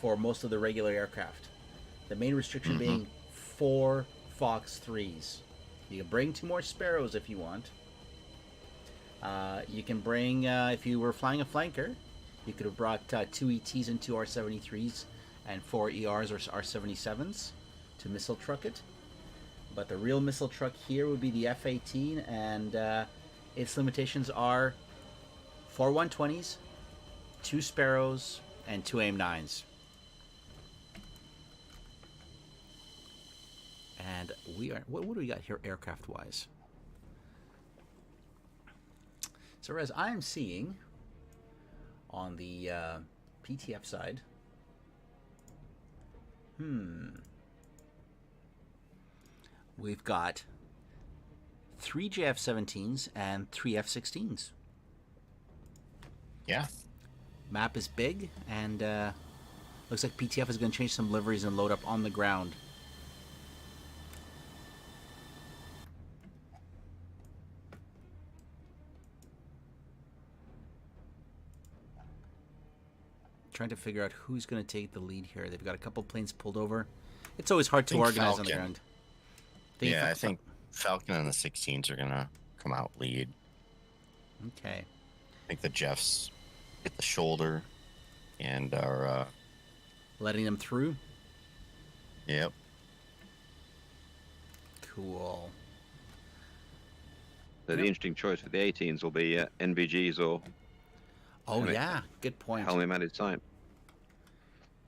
[SPEAKER 3] for most of the regular aircraft. The main restriction being 4 Fox 3s. You can bring 2 more Sparrows if you want. You can bring, if you were flying a flanker, you could have brought 2 ETs and 2 R-73s and 4 ERs or R-77s to missile truck it. But the real missile truck here would be the F-18, and its limitations are 4 120s, 2 Sparrows, and 2 AIM-9s. And we are, what do we got here aircraft-wise? So as I'm seeing on the PTF side, we've got 3 JF-17s and 3 F-16s.
[SPEAKER 2] Yeah.
[SPEAKER 3] Map is big, and looks like PTF is going to change some liveries and load up on the ground. Trying to figure out who's going to take the lead here. They've got a couple planes pulled over. It's always hard to organize on the ground.
[SPEAKER 2] I think Falcon and the 16s are going to come out lead.
[SPEAKER 3] Okay.
[SPEAKER 2] I think the Jeffs hit the shoulder and are...
[SPEAKER 3] letting them through?
[SPEAKER 2] Yep.
[SPEAKER 3] Cool.
[SPEAKER 4] So the interesting choice for the 18s will be NVGs or...
[SPEAKER 3] Oh, yeah. Good point.
[SPEAKER 4] helmet mounted sight.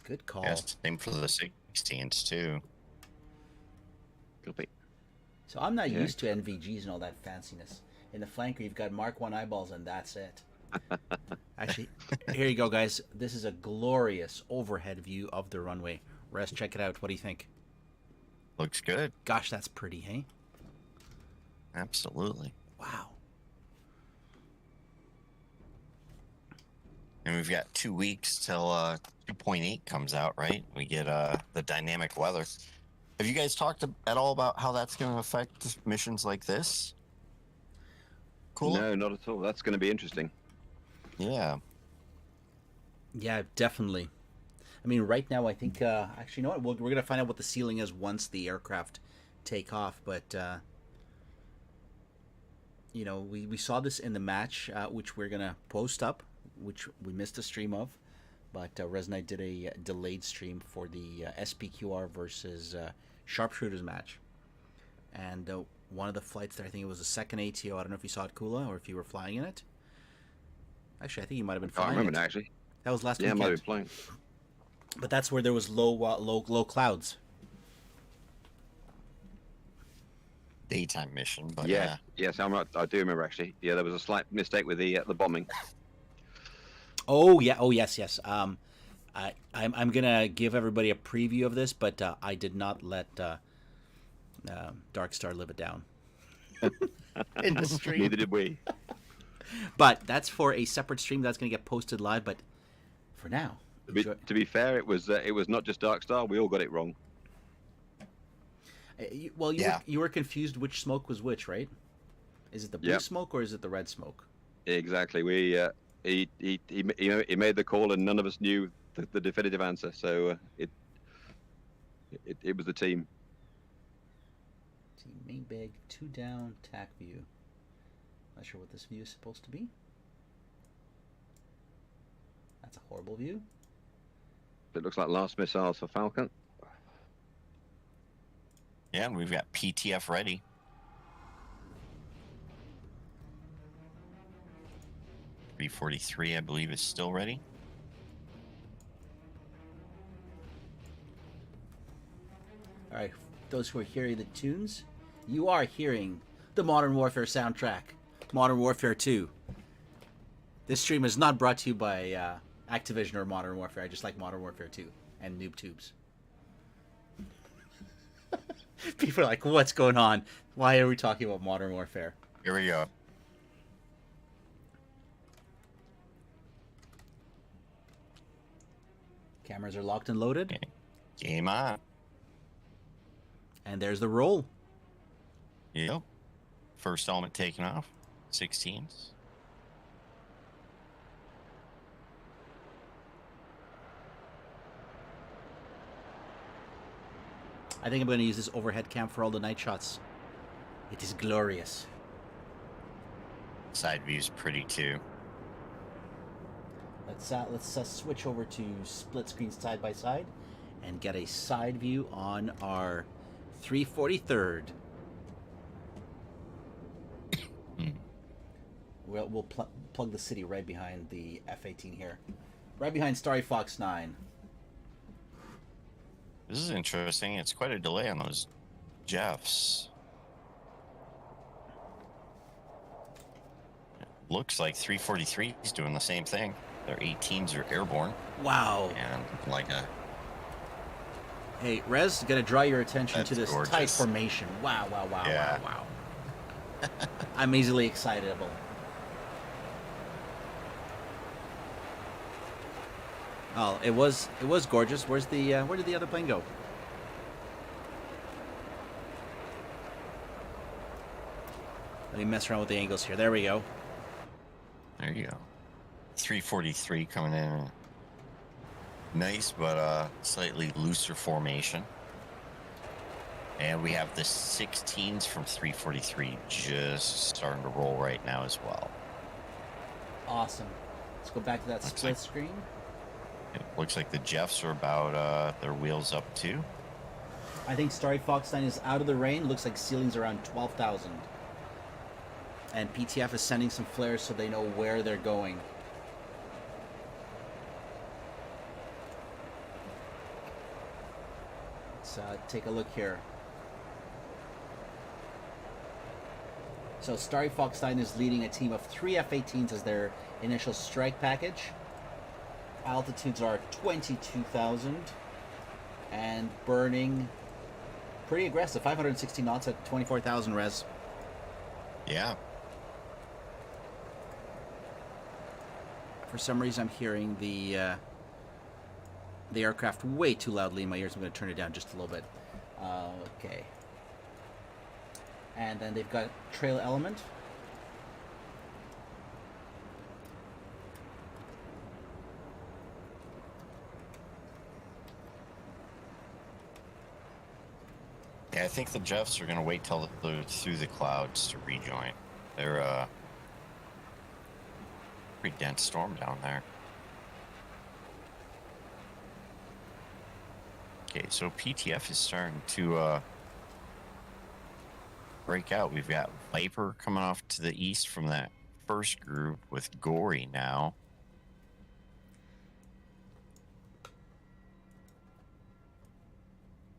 [SPEAKER 3] Good call.
[SPEAKER 2] Yes, same for the 16s, too.
[SPEAKER 4] Copy.
[SPEAKER 3] So I'm not used to NVGs and all that fanciness. In the flanker, you've got Mark 1 eyeballs, and that's it. Actually, here you go, guys. This is a glorious overhead view of the runway. Rez, check it out. What do you think?
[SPEAKER 2] Looks good.
[SPEAKER 3] Gosh, that's pretty, hey?
[SPEAKER 2] Absolutely.
[SPEAKER 3] Wow.
[SPEAKER 2] And we've got 2 weeks till 2.8 comes out, right? We get the dynamic weather. Have you guys talked at all about how that's going to affect missions like this? Cool.
[SPEAKER 4] No, not at all. That's going to be interesting.
[SPEAKER 2] Yeah.
[SPEAKER 3] Yeah, definitely. I mean, right now, I think, actually, you know what? We're going to find out what the ceiling is once the aircraft take off. But, you know, we saw this in the match, which we're going to post up, which we missed a stream of. But Rez and I did a delayed stream for the SPQR versus Sharpshooters match. And one of the flights there, I think it was the second ATO. I don't know if you saw it, Kula, or if you were flying in it. Actually, I think you might have been flying
[SPEAKER 4] I remember
[SPEAKER 3] it.
[SPEAKER 4] it, actually.
[SPEAKER 3] That was last
[SPEAKER 4] Yeah, I
[SPEAKER 3] weekend.
[SPEAKER 4] might have been playing.
[SPEAKER 3] But that's where there was low clouds.
[SPEAKER 2] Daytime mission, but
[SPEAKER 4] Yeah, yes, I do remember, actually. Yeah, there was a slight mistake with the bombing.
[SPEAKER 3] Oh yeah. Oh yes. I'm gonna give everybody a preview of this, but I did not let Darkstar live it down in the stream.
[SPEAKER 4] Neither did we.
[SPEAKER 3] But that's for a separate stream that's gonna get posted live. But for now,
[SPEAKER 4] To be fair, it was not just Darkstar. We all got it wrong.
[SPEAKER 3] You were confused which smoke was which, right? Is it the blue smoke or is it the red smoke?
[SPEAKER 4] Exactly. We he made the call and none of us knew the definitive answer. So it was the team.
[SPEAKER 3] Team main big, 2 down, tack view. Not sure what this view is supposed to be. That's a horrible view.
[SPEAKER 4] It looks like last missiles for Falcon.
[SPEAKER 2] Yeah, and we've got PTF ready. 343, I believe, is still ready.
[SPEAKER 3] All right, those who are hearing the tunes, you are hearing the Modern Warfare soundtrack, Modern Warfare 2. This stream is not brought to you by Activision or Modern Warfare. I just like Modern Warfare 2 and Noob Tubes. People are like, what's going on? Why are we talking about Modern Warfare?
[SPEAKER 2] Here we go.
[SPEAKER 3] Cameras are locked and loaded.
[SPEAKER 2] Okay. Game on.
[SPEAKER 3] And there's the roll.
[SPEAKER 2] Yep. First element taken off. 6 teams.
[SPEAKER 3] I think I'm going to use this overhead cam for all the night shots. It is glorious.
[SPEAKER 2] Side view's pretty too.
[SPEAKER 3] Let's switch over to split screen side by side and get a side view on our 343rd. We'll plug the city right behind the F-18 here. Right behind Starry Fox 9.
[SPEAKER 2] This is interesting. It's quite a delay on those Jeffs. Looks like 343 is doing the same thing. Their 18s are airborne.
[SPEAKER 3] Wow.
[SPEAKER 2] And like a...
[SPEAKER 3] Hey, Rez, gonna draw your attention
[SPEAKER 2] That's
[SPEAKER 3] to this
[SPEAKER 2] gorgeous.
[SPEAKER 3] tight formation. Wow, wow, wow,
[SPEAKER 2] Yeah.
[SPEAKER 3] wow, wow. I'm easily excitable. Oh, it was gorgeous. Where did the other plane go? Let me mess around with the angles here. There we go.
[SPEAKER 2] There you go. 343 coming in. Nice, but slightly looser formation. And we have the 16s from 343 just starting to roll right now as well.
[SPEAKER 3] Awesome. Let's go back to that
[SPEAKER 2] Looks
[SPEAKER 3] split
[SPEAKER 2] like-
[SPEAKER 3] screen.
[SPEAKER 2] It looks like the Jeffs are about their wheels up too.
[SPEAKER 3] I think Starry Fox 9 is out of the rain. Looks like ceiling's around 12,000. And PTF is sending some flares so they know where they're going. Let's take a look here. So Starry Fox 9 is leading a team of 3 F-18s as their initial strike package. Altitudes are 22,000 and burning pretty aggressive, 560 knots at 24,000 res.
[SPEAKER 2] Yeah.
[SPEAKER 3] For some reason, I'm hearing the aircraft way too loudly in my ears. I'm going to turn it down just a little bit. Okay. And then they've got trail element.
[SPEAKER 2] Yeah, I think the Jeffs are going to wait till they're through the clouds to rejoin. They're pretty dense storm down there. Okay, so PTF is starting to break out. We've got Viper coming off to the east from that first group with Gory now.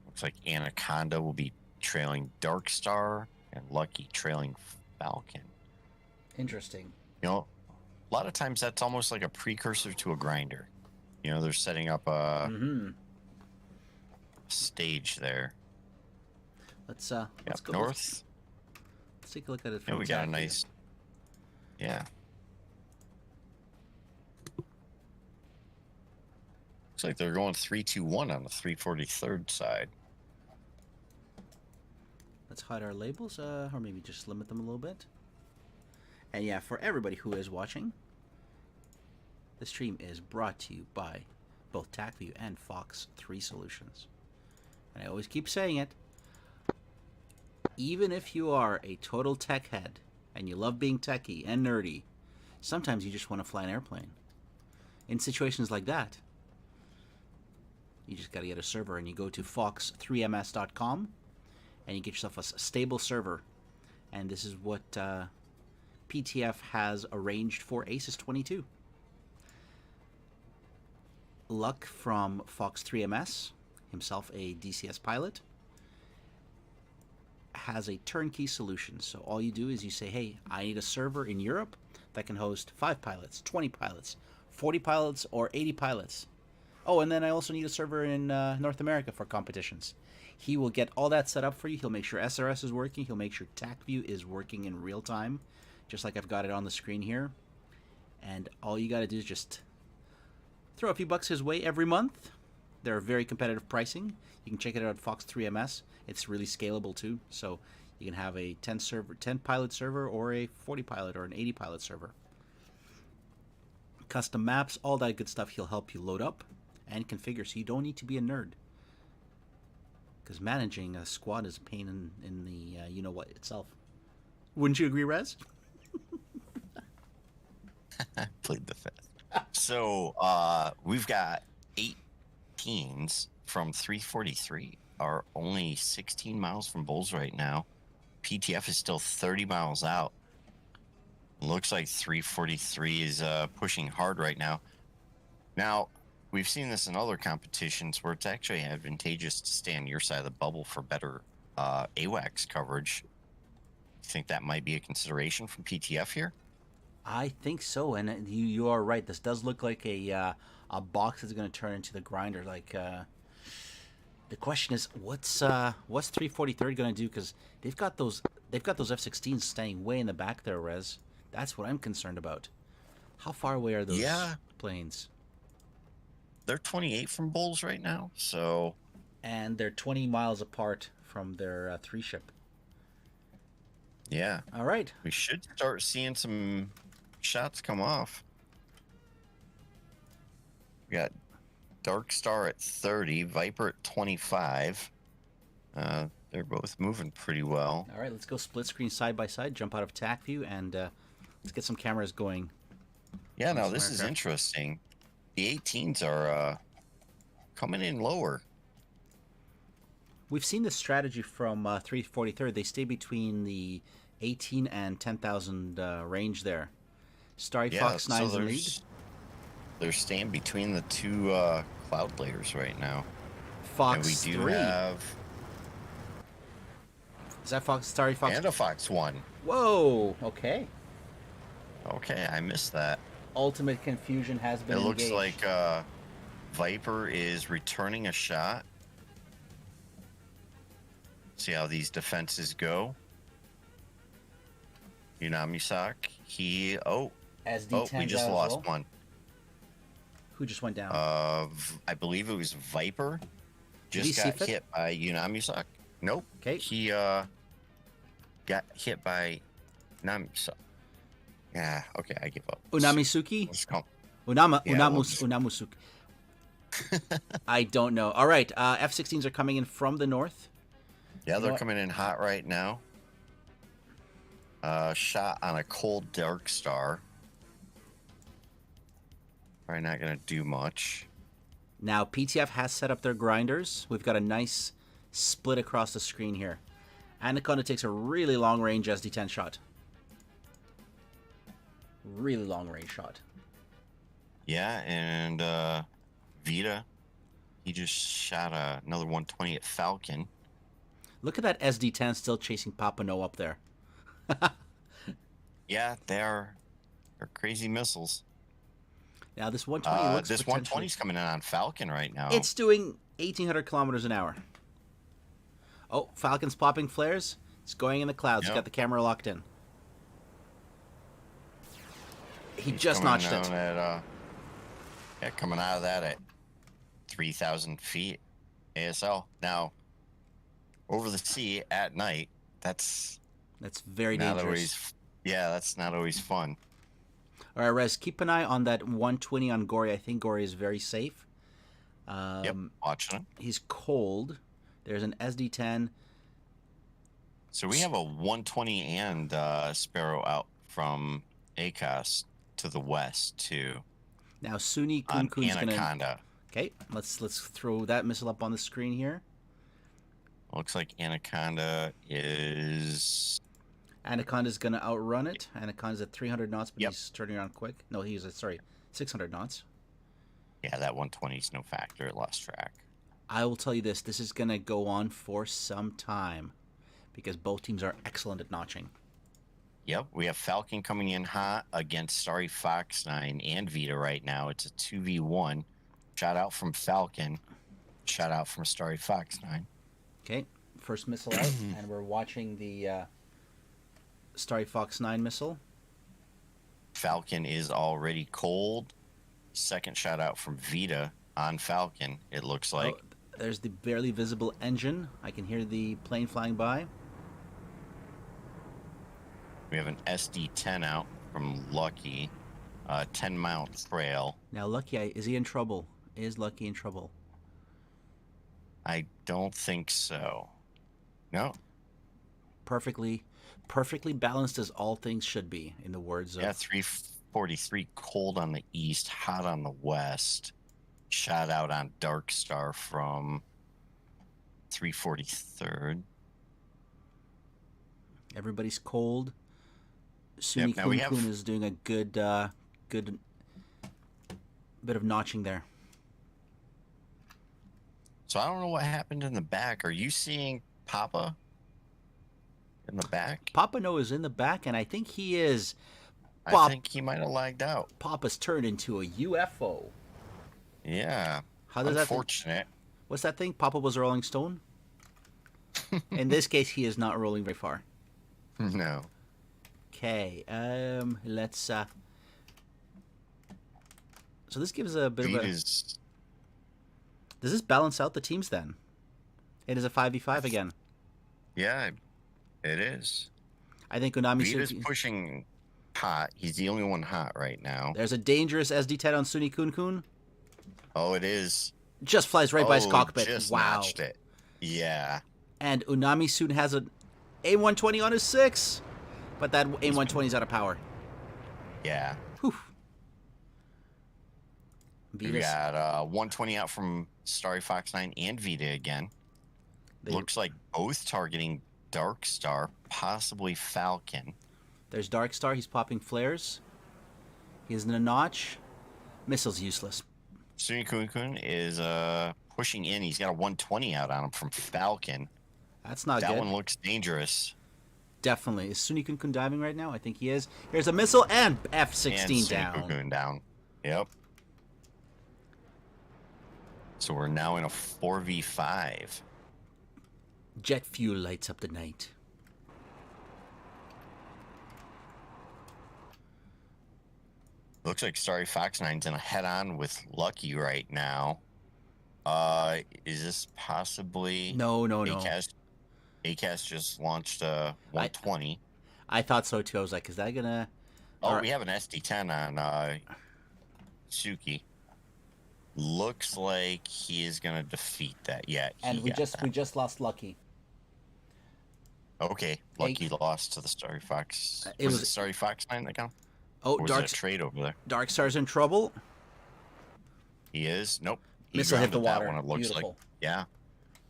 [SPEAKER 2] Looks like Anaconda will be trailing Dark Star and Lucky trailing Falcon.
[SPEAKER 3] Interesting.
[SPEAKER 2] You know, a lot of times that's almost like a precursor to a grinder. You know, they're setting up a stage there.
[SPEAKER 3] Let's
[SPEAKER 2] Yep,
[SPEAKER 3] go
[SPEAKER 2] north.
[SPEAKER 3] Let's take a look at it
[SPEAKER 2] Yeah,
[SPEAKER 3] from
[SPEAKER 2] we got a
[SPEAKER 3] top
[SPEAKER 2] nice. Yeah. Looks like they're going 3-2-1 on the 343rd side.
[SPEAKER 3] Let's hide our labels, or maybe just limit them a little bit. And yeah, for everybody who is watching, the stream is brought to you by both TacView and Fox 3 Solutions. And I always keep saying it, even if you are a total tech head and you love being techy and nerdy, sometimes you just want to fly an airplane. In situations like that, you just got to get a server and you go to fox3ms.com and you get yourself a stable server. And this is what PTF has arranged for Aces 22. Luck from Fox 3MS, himself a DCS pilot, has a turnkey solution. So all you do is you say, hey, I need a server in Europe that can host 5 pilots, 20 pilots, 40 pilots, or 80 pilots. Oh, and then I also need a server in North America for competitions. He will get all that set up for you. He'll make sure SRS is working. He'll make sure TACView is working in real time, just like I've got it on the screen here. And all you got to do is just throw a few bucks his way every month. They're very competitive pricing. You can check it out at Fox 3MS. It's really scalable too. So you can have a 10 pilot server or a 40 pilot or an 80 pilot server. Custom maps, all that good stuff he'll help you load up and configure, so you don't need to be a nerd. Because managing a squad is a pain in the you-know-what itself. Wouldn't you agree, Rez?
[SPEAKER 2] Played the fifth. So we've got 18s from 343 are only 16 miles from Bulls right now. PTF is still 30 miles out. Looks like 343 is pushing hard right now. Now, we've seen this in other competitions where it's actually advantageous to stay on your side of the bubble for better AWACS coverage. You think that might be a consideration from PTF here?
[SPEAKER 3] I think so, and you are right. This does look like a box that's going to turn into the grinder. Like the question is, what's 343 going to do? Because they've got those F-16s staying way in the back there, Rez. That's what I'm concerned about. How far away are those planes?
[SPEAKER 2] They're 28 from Bulls right now, so...
[SPEAKER 3] And they're 20 miles apart from their 3-ship.
[SPEAKER 2] Yeah.
[SPEAKER 3] All right.
[SPEAKER 2] We should start seeing some shots come off. We got Dark Star at 30, Viper at 25. They're both moving pretty well.
[SPEAKER 3] All right, let's go split screen side by side, jump out of TAC view, and let's get some cameras going.
[SPEAKER 2] Yeah, now this is interesting. The 18s are coming in lower.
[SPEAKER 3] We've seen this strategy from 343rd. They stay between the 18 and 10,000 range there. Starry Fox 9's in lead.
[SPEAKER 2] They're staying between the two cloud layers right now.
[SPEAKER 3] Fox
[SPEAKER 2] and we do
[SPEAKER 3] 3.
[SPEAKER 2] have...
[SPEAKER 3] Is that Starry Fox?
[SPEAKER 2] And a Fox 1.
[SPEAKER 3] Whoa, okay.
[SPEAKER 2] Okay, I missed that.
[SPEAKER 3] Ultimate confusion has been engaged.
[SPEAKER 2] It looks like Viper is returning a shot. See how these defenses go. Unamisak, we just lost one.
[SPEAKER 3] Who just went down?
[SPEAKER 2] I believe it was Viper. Just got hit by Unamisak. Nope.
[SPEAKER 3] Okay.
[SPEAKER 2] He got hit by Unamisak. Yeah, okay, I give up.
[SPEAKER 3] Unamisuki? Unamusuki. I don't know. All right, F-16s are coming in from the north.
[SPEAKER 2] Yeah, they're coming in hot right now. Shot on a cold Dark Star. Probably not going to do much.
[SPEAKER 3] Now, PTF has set up their grinders. We've got a nice split across the screen here. Anaconda takes a really long-range SD-10 shot. Really long-range shot.
[SPEAKER 2] Yeah, and Vita, he just shot another 120 at Falcon.
[SPEAKER 3] Look at that SD-10 still chasing Papano up there.
[SPEAKER 2] Yeah, they're crazy missiles.
[SPEAKER 3] Now this 120 looks
[SPEAKER 2] this 120 is coming in on Falcon right now.
[SPEAKER 3] It's doing 1,800 kilometers an hour. Oh, Falcon's popping flares. It's going in the clouds. He's got the camera locked in. He's just notched it.
[SPEAKER 2] At, coming out of that at 3,000 feet ASL. Now, over the sea at night, that's
[SPEAKER 3] very dangerous.
[SPEAKER 2] That's not always fun.
[SPEAKER 3] All right, Rez, keep an eye on that 120 on Gory. I think Gory is very safe.
[SPEAKER 2] Yep, watching him.
[SPEAKER 3] He's cold. There's an SD-10.
[SPEAKER 2] So we have a 120 and Sparrow out from ACOS to the west, too.
[SPEAKER 3] Now, Suni Kunkun's going to...
[SPEAKER 2] Anaconda.
[SPEAKER 3] Okay, let's throw that missile up on the screen here.
[SPEAKER 2] Looks like Anaconda is
[SPEAKER 3] Anaconda's going to outrun it. Anaconda's at 300 knots, but
[SPEAKER 2] Yep.
[SPEAKER 3] he's turning around quick. No, he's at, 600 knots.
[SPEAKER 2] Yeah, that 120 is no factor. It lost track.
[SPEAKER 3] I will tell you this. This is going to go on for some time because both teams are excellent at notching.
[SPEAKER 2] Yep, we have Falcon coming in hot against Starry Fox 9 and Vita right now. It's a 2v1. Shout out from Falcon. Shout out from Starry Fox 9.
[SPEAKER 3] Okay, first missile out, and we're watching the Starry Fox 9 missile.
[SPEAKER 2] Falcon is already cold. Second shout out from Vita on Falcon, it looks like.
[SPEAKER 3] Oh, there's the barely visible engine. I can hear the plane flying by.
[SPEAKER 2] We have an SD-10 out from Lucky. 10-mile trail.
[SPEAKER 3] Now, Lucky, is he in trouble? Is Lucky in trouble?
[SPEAKER 2] I don't think so. No.
[SPEAKER 3] Perfectly balanced as all things should be, in the words of...
[SPEAKER 2] Yeah, 343 cold on the east, hot on the west. Shout out on Dark Star from 343rd.
[SPEAKER 3] Everybody's cold. Suni
[SPEAKER 2] now we
[SPEAKER 3] Kun
[SPEAKER 2] have-
[SPEAKER 3] is doing a good bit of notching there.
[SPEAKER 2] So I don't know what happened in the back. Are you seeing Papa in the back?
[SPEAKER 3] Papa No is in the back, and I think he is...
[SPEAKER 2] I think he might have lagged out.
[SPEAKER 3] Papa's turned into a UFO.
[SPEAKER 2] Yeah.
[SPEAKER 3] How does that...
[SPEAKER 2] Unfortunate.
[SPEAKER 3] What's that thing? Papa was a Rolling Stone? In this case, he is not rolling very far.
[SPEAKER 2] No.
[SPEAKER 3] Okay, let's... So this gives a bit of a...
[SPEAKER 2] Vita's
[SPEAKER 3] Does this balance out the teams then? It is a 5v5 again.
[SPEAKER 2] Yeah, it is.
[SPEAKER 3] I think Unami
[SPEAKER 2] Vita's
[SPEAKER 3] Suki...
[SPEAKER 2] pushing hot. He's the only one hot right now.
[SPEAKER 3] There's a dangerous SD-10 on Suni Kun Kun.
[SPEAKER 2] Oh, it is.
[SPEAKER 3] Just flies right by his cockpit.
[SPEAKER 2] Just
[SPEAKER 3] Wow.
[SPEAKER 2] notched it. Yeah.
[SPEAKER 3] And Unami soon has an A120 on his 6. But that A120 is out of power.
[SPEAKER 2] Yeah.
[SPEAKER 3] Whew.
[SPEAKER 2] We
[SPEAKER 3] Vita's,
[SPEAKER 2] got 120 out from Starry Fox 9 and Vita again. Looks like both targeting Dark Star, possibly Falcon.
[SPEAKER 3] there's Dark Star. He's popping flares. He isn't a notch. Missile's useless.
[SPEAKER 2] Suni Kun is pushing in. He's got a 120 out on him from Falcon.
[SPEAKER 3] That's not
[SPEAKER 2] That
[SPEAKER 3] good.
[SPEAKER 2] one looks dangerous.
[SPEAKER 3] Definitely. Is Suni Kun Kun diving right now? I think he is. Here's a missile and F-16
[SPEAKER 2] And Suni
[SPEAKER 3] down.
[SPEAKER 2] Kun down. Yep. So we're now in a 4v5.
[SPEAKER 3] Jet fuel lights up the night.
[SPEAKER 2] Looks like Starry Fox 9's in a head-on with Lucky right now. Is this possibly...
[SPEAKER 3] No.
[SPEAKER 2] ACAS just launched a 120.
[SPEAKER 3] I thought so too. I was like, is that gonna...
[SPEAKER 2] Oh, we have an SD-10 on Suki. Looks like he is gonna defeat that. Yeah,
[SPEAKER 3] And
[SPEAKER 2] he
[SPEAKER 3] we
[SPEAKER 2] got
[SPEAKER 3] just
[SPEAKER 2] that.
[SPEAKER 3] lost Lucky.
[SPEAKER 2] Okay, Lucky lost to the Starry Fox.
[SPEAKER 3] It
[SPEAKER 2] was
[SPEAKER 3] was-
[SPEAKER 2] it Starry Fox 9 that got him?
[SPEAKER 3] Oh,
[SPEAKER 2] Or was it a trade over there?
[SPEAKER 3] Dark Star's in trouble.
[SPEAKER 2] He is. Nope. He
[SPEAKER 3] Missile hit the
[SPEAKER 2] grounded that
[SPEAKER 3] water.
[SPEAKER 2] one, it looks
[SPEAKER 3] Beautiful.
[SPEAKER 2] like. Yeah.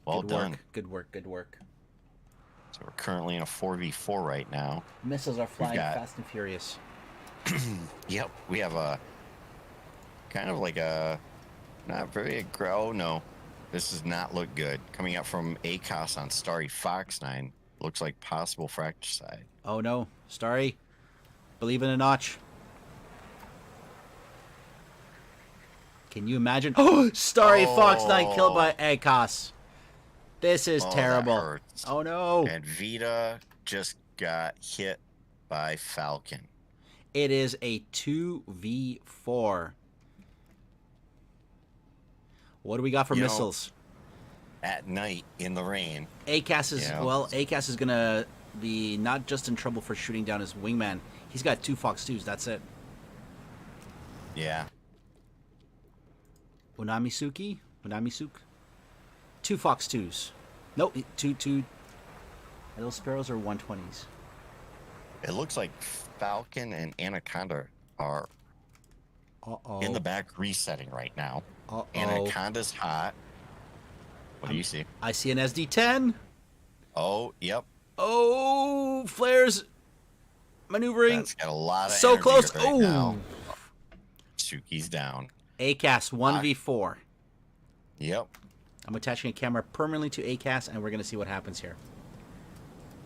[SPEAKER 2] Well
[SPEAKER 3] Good
[SPEAKER 2] done.
[SPEAKER 3] work. Good work. Good work.
[SPEAKER 2] So we're currently in a 4v4 right now.
[SPEAKER 3] Missiles are flying
[SPEAKER 2] got-
[SPEAKER 3] fast and furious.
[SPEAKER 2] Yep, we have a kind of like a not very oh no, this does not look good. Coming out from ACOS on Starry Fox 9, looks like possible fracture side.
[SPEAKER 3] Oh no, Starry, believe in a notch. Can you imagine? Oh, Starry Fox 9 killed by ACOS. This is
[SPEAKER 2] Oh, that
[SPEAKER 3] terrible.
[SPEAKER 2] hurts.
[SPEAKER 3] Oh no.
[SPEAKER 2] And Vita just got hit by Falcon.
[SPEAKER 3] It is a 2v4. What do we got for
[SPEAKER 2] You know,
[SPEAKER 3] missiles?
[SPEAKER 2] At night in the rain.
[SPEAKER 3] ACAS is
[SPEAKER 2] Yeah.
[SPEAKER 3] well. ACAS is gonna be not just in trouble for shooting down his wingman. He's got 2 Fox 2s. That's it.
[SPEAKER 2] Yeah.
[SPEAKER 3] Unami Suk. 2 Fox 2s. Nope, two. Those sparrows are 120s.
[SPEAKER 2] It looks like Falcon and Anaconda are
[SPEAKER 3] Uh-oh.
[SPEAKER 2] in the back resetting right now.
[SPEAKER 3] Uh-oh.
[SPEAKER 2] Anaconda's hot. What do you see?
[SPEAKER 3] I see an SD-10.
[SPEAKER 2] Oh, yep.
[SPEAKER 3] Oh, flares. Maneuvering.
[SPEAKER 2] That's got a lot of
[SPEAKER 3] So
[SPEAKER 2] energy
[SPEAKER 3] close.
[SPEAKER 2] right
[SPEAKER 3] Oh.
[SPEAKER 2] now. Suki's down.
[SPEAKER 3] ACAS 1v4.
[SPEAKER 2] Yep.
[SPEAKER 3] I'm attaching a camera permanently to ACAS, and we're going to see what happens here.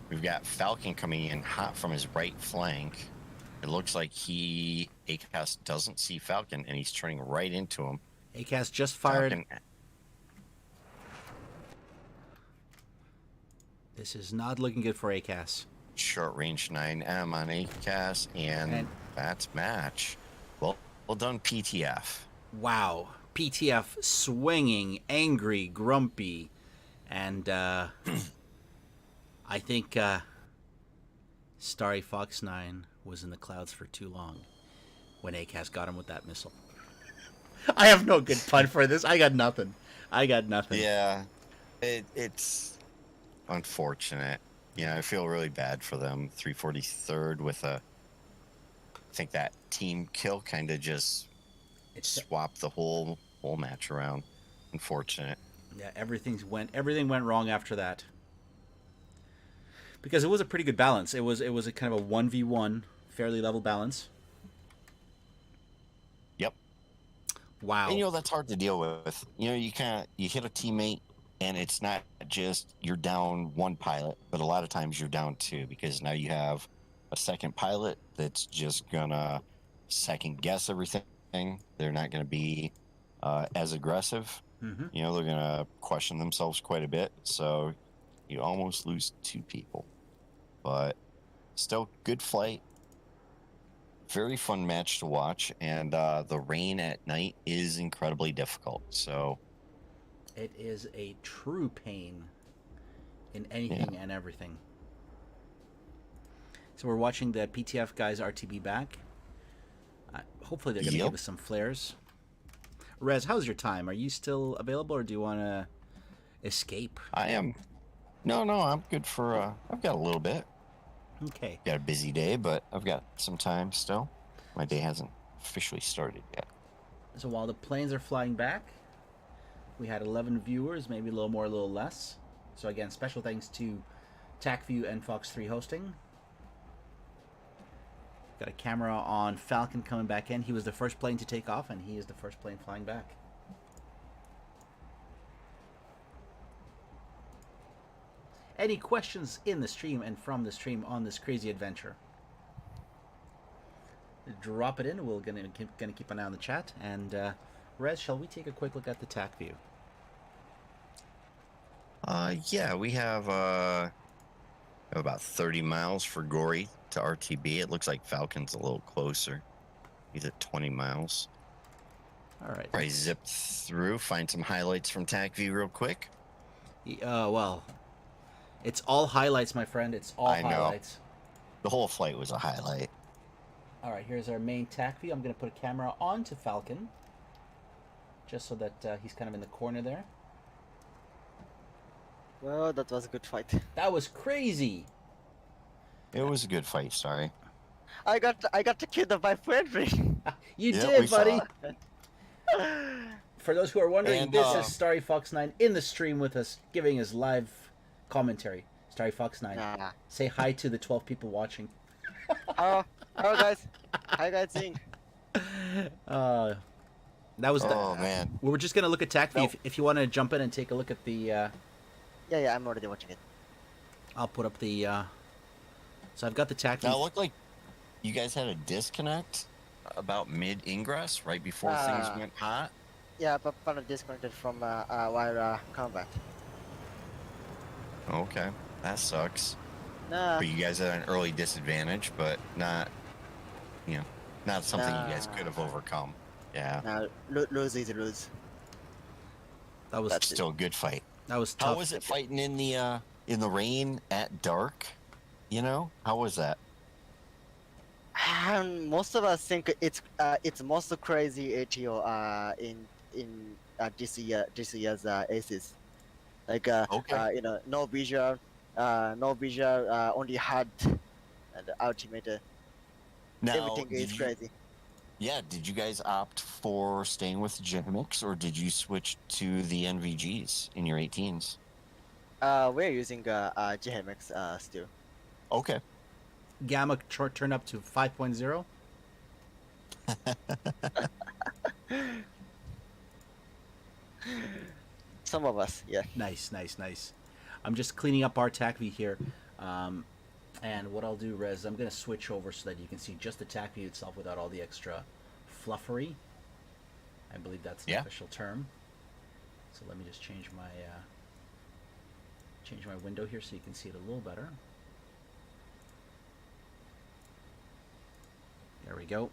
[SPEAKER 2] We've got Falcon coming in hot from his right flank. It looks like ACAS doesn't see Falcon, and he's turning right into him.
[SPEAKER 3] ACAS just fired.
[SPEAKER 2] Falcon,
[SPEAKER 3] This is not looking good for ACAS.
[SPEAKER 2] short range 9M on ACAS, and that's match. Well done, PTF.
[SPEAKER 3] Wow. PTF swinging, angry, grumpy, and I think Starry Fox 9 was in the clouds for too long when ACAS got him with that missile. I have no good pun for this. I got nothing.
[SPEAKER 2] Yeah, it's unfortunate. I feel really bad for them. 343rd with I think that team kill kind of just swapped the whole match around. Unfortunate.
[SPEAKER 3] Yeah, everything went wrong after that. Because it was a pretty good balance. It was a kind of a 1v1, fairly level balance.
[SPEAKER 2] Yep.
[SPEAKER 3] Wow.
[SPEAKER 2] And that's hard to deal with. You hit a teammate, and it's not just you're down one pilot, but a lot of times you're down two, because now you have a second pilot that's just gonna second guess everything. They're not gonna be as aggressive.
[SPEAKER 3] Mm-hmm.
[SPEAKER 2] They're gonna question themselves quite a bit. So you almost lose two people, but still good fight. Very fun match to watch, and the rain at night is incredibly difficult. So
[SPEAKER 3] it is a true pain in anything and everything. So we're watching the PTF guys RTB back. Hopefully they're going to give us some flares. Rez, how's your time? Are you still available, or do you want to escape?
[SPEAKER 2] I am. No, I'm good for. I've got a little bit.
[SPEAKER 3] Okay.
[SPEAKER 2] Got a busy day, but I've got some time still. My day hasn't officially started yet.
[SPEAKER 3] So while the planes are flying back, we had 11 viewers, maybe a little more, a little less. So again, special thanks to TacView and Fox 3 hosting. Got a camera on Falcon coming back in. He was the first plane to take off, and he is the first plane flying back. Any questions in the stream and from the stream on this crazy adventure? Drop it in. We're gonna keep an eye on the chat. And Rez, shall we take a quick look at the TAC view?
[SPEAKER 2] Yeah, we have about 30 miles for Gory to RTB. It looks like Falcon's a little closer. He's at 20 miles.
[SPEAKER 3] All right.
[SPEAKER 2] Probably zip through, find some highlights from TACView real quick.
[SPEAKER 3] Well, it's all highlights, my friend. It's all highlights.
[SPEAKER 2] The whole flight was a highlight.
[SPEAKER 3] All right, here's our main TAC view. I'm going to put a camera onto Falcon, just so that he's kind of in the corner there.
[SPEAKER 5] Well, that was a good fight.
[SPEAKER 3] That was crazy.
[SPEAKER 2] It was a good fight, sorry.
[SPEAKER 5] I got the kid of my friend.
[SPEAKER 3] You
[SPEAKER 2] Yeah,
[SPEAKER 3] did,
[SPEAKER 2] we saw
[SPEAKER 3] buddy. For those who are wondering,
[SPEAKER 2] And,
[SPEAKER 3] this is Starry Fox 9 in the stream with us, giving his live commentary. Starry Fox 9.
[SPEAKER 5] Nah.
[SPEAKER 3] Say hi to the 12 people watching.
[SPEAKER 5] Hello guys. How you guys doing?
[SPEAKER 3] That was
[SPEAKER 2] Oh, man.
[SPEAKER 3] We were just gonna look at TAC view.
[SPEAKER 2] Nope.
[SPEAKER 3] If you want to jump in and take a look at the.
[SPEAKER 5] Yeah, I'm already watching it.
[SPEAKER 3] I'll put up the. So I've got the TAC view.
[SPEAKER 2] Now, it looked like you guys had a disconnect about mid-ingress, right before things went hot.
[SPEAKER 5] Yeah, but kind of disconnected from wire combat.
[SPEAKER 2] Okay, that sucks.
[SPEAKER 5] Nah.
[SPEAKER 2] But you guys had an early disadvantage, but not something you guys could have overcome. Yeah.
[SPEAKER 5] Nah, lose is lose.
[SPEAKER 3] That was
[SPEAKER 5] That's
[SPEAKER 2] Still a good fight.
[SPEAKER 3] that was tough.
[SPEAKER 2] How was it fighting in the rain at dark? How was that?
[SPEAKER 5] Most of us think it's most crazy ATO in DCS Aces. Like
[SPEAKER 2] Okay.
[SPEAKER 5] no visual, only HUD and ultimate.
[SPEAKER 2] Now,
[SPEAKER 5] Everything is crazy.
[SPEAKER 2] Yeah, did you guys opt for staying with Genmix, or did you switch to the NVGs in your 18s?
[SPEAKER 5] We're using GMX still.
[SPEAKER 2] Okay.
[SPEAKER 3] gamma turn up to 5.0?
[SPEAKER 5] Some of us, yeah.
[SPEAKER 3] Nice. I'm just cleaning up our TAC view here. And what I'll do, Rez, I'm going to switch over so that you can see just the TAC view itself without all the extra fluffery. I believe that's the official term. So let me just change my window here so you can see it a little better. There we go.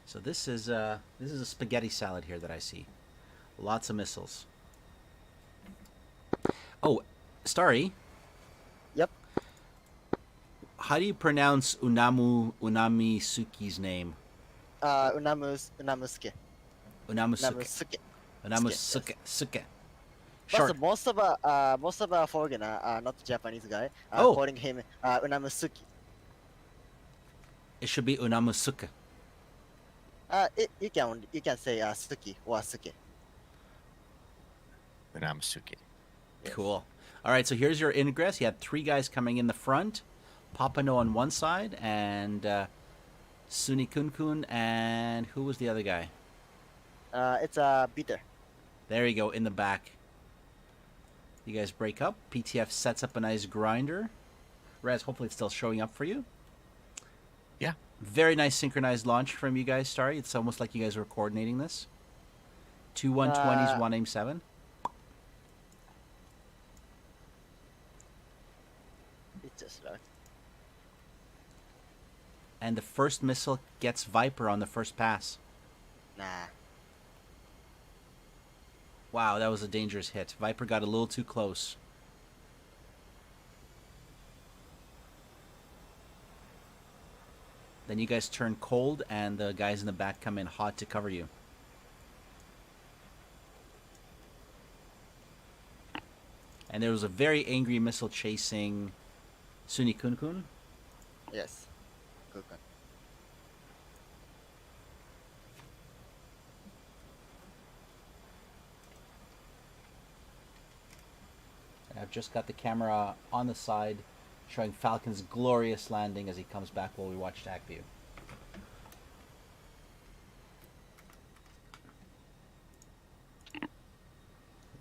[SPEAKER 3] So this is a spaghetti salad here that I see. Lots of missiles. Oh, Starry.
[SPEAKER 5] Yep.
[SPEAKER 3] How do you pronounce Unamisuke's name?
[SPEAKER 5] Unamusuke.
[SPEAKER 3] Unamusuke.
[SPEAKER 5] Unamusuke.
[SPEAKER 3] Suke.
[SPEAKER 5] But most of our foreigner, not Japanese guy,
[SPEAKER 3] Oh.
[SPEAKER 5] calling him Unamusuki.
[SPEAKER 3] It should be Unamusuke.
[SPEAKER 5] You can say Suki or Suke.
[SPEAKER 2] Unamasuke.
[SPEAKER 5] Yes.
[SPEAKER 3] Cool. All right, so here's your ingress. You had 3 guys coming in the front. Papano on one side, and Sunikunkun, and who was the other guy?
[SPEAKER 5] It's a bitter.
[SPEAKER 3] There you go, in the back. You guys break up. PTF sets up a nice grinder. Raz, hopefully it's still showing up for you.
[SPEAKER 2] Yeah.
[SPEAKER 3] Very nice synchronized launch from you guys, Starry. It's almost like you guys were coordinating this. 2 120s, 1 aim 7.
[SPEAKER 5] It's just like.
[SPEAKER 3] And the first missile gets Viper on the first pass.
[SPEAKER 5] Nah.
[SPEAKER 3] Wow, that was a dangerous hit. Viper got a little too close. Then you guys turn cold, and the guys in the back come in hot to cover you. And there was a very angry missile chasing Sunikunkun.
[SPEAKER 5] Yes. Good one.
[SPEAKER 3] And I've just got the camera on the side showing Falcon's glorious landing as he comes back while we watch TAC view.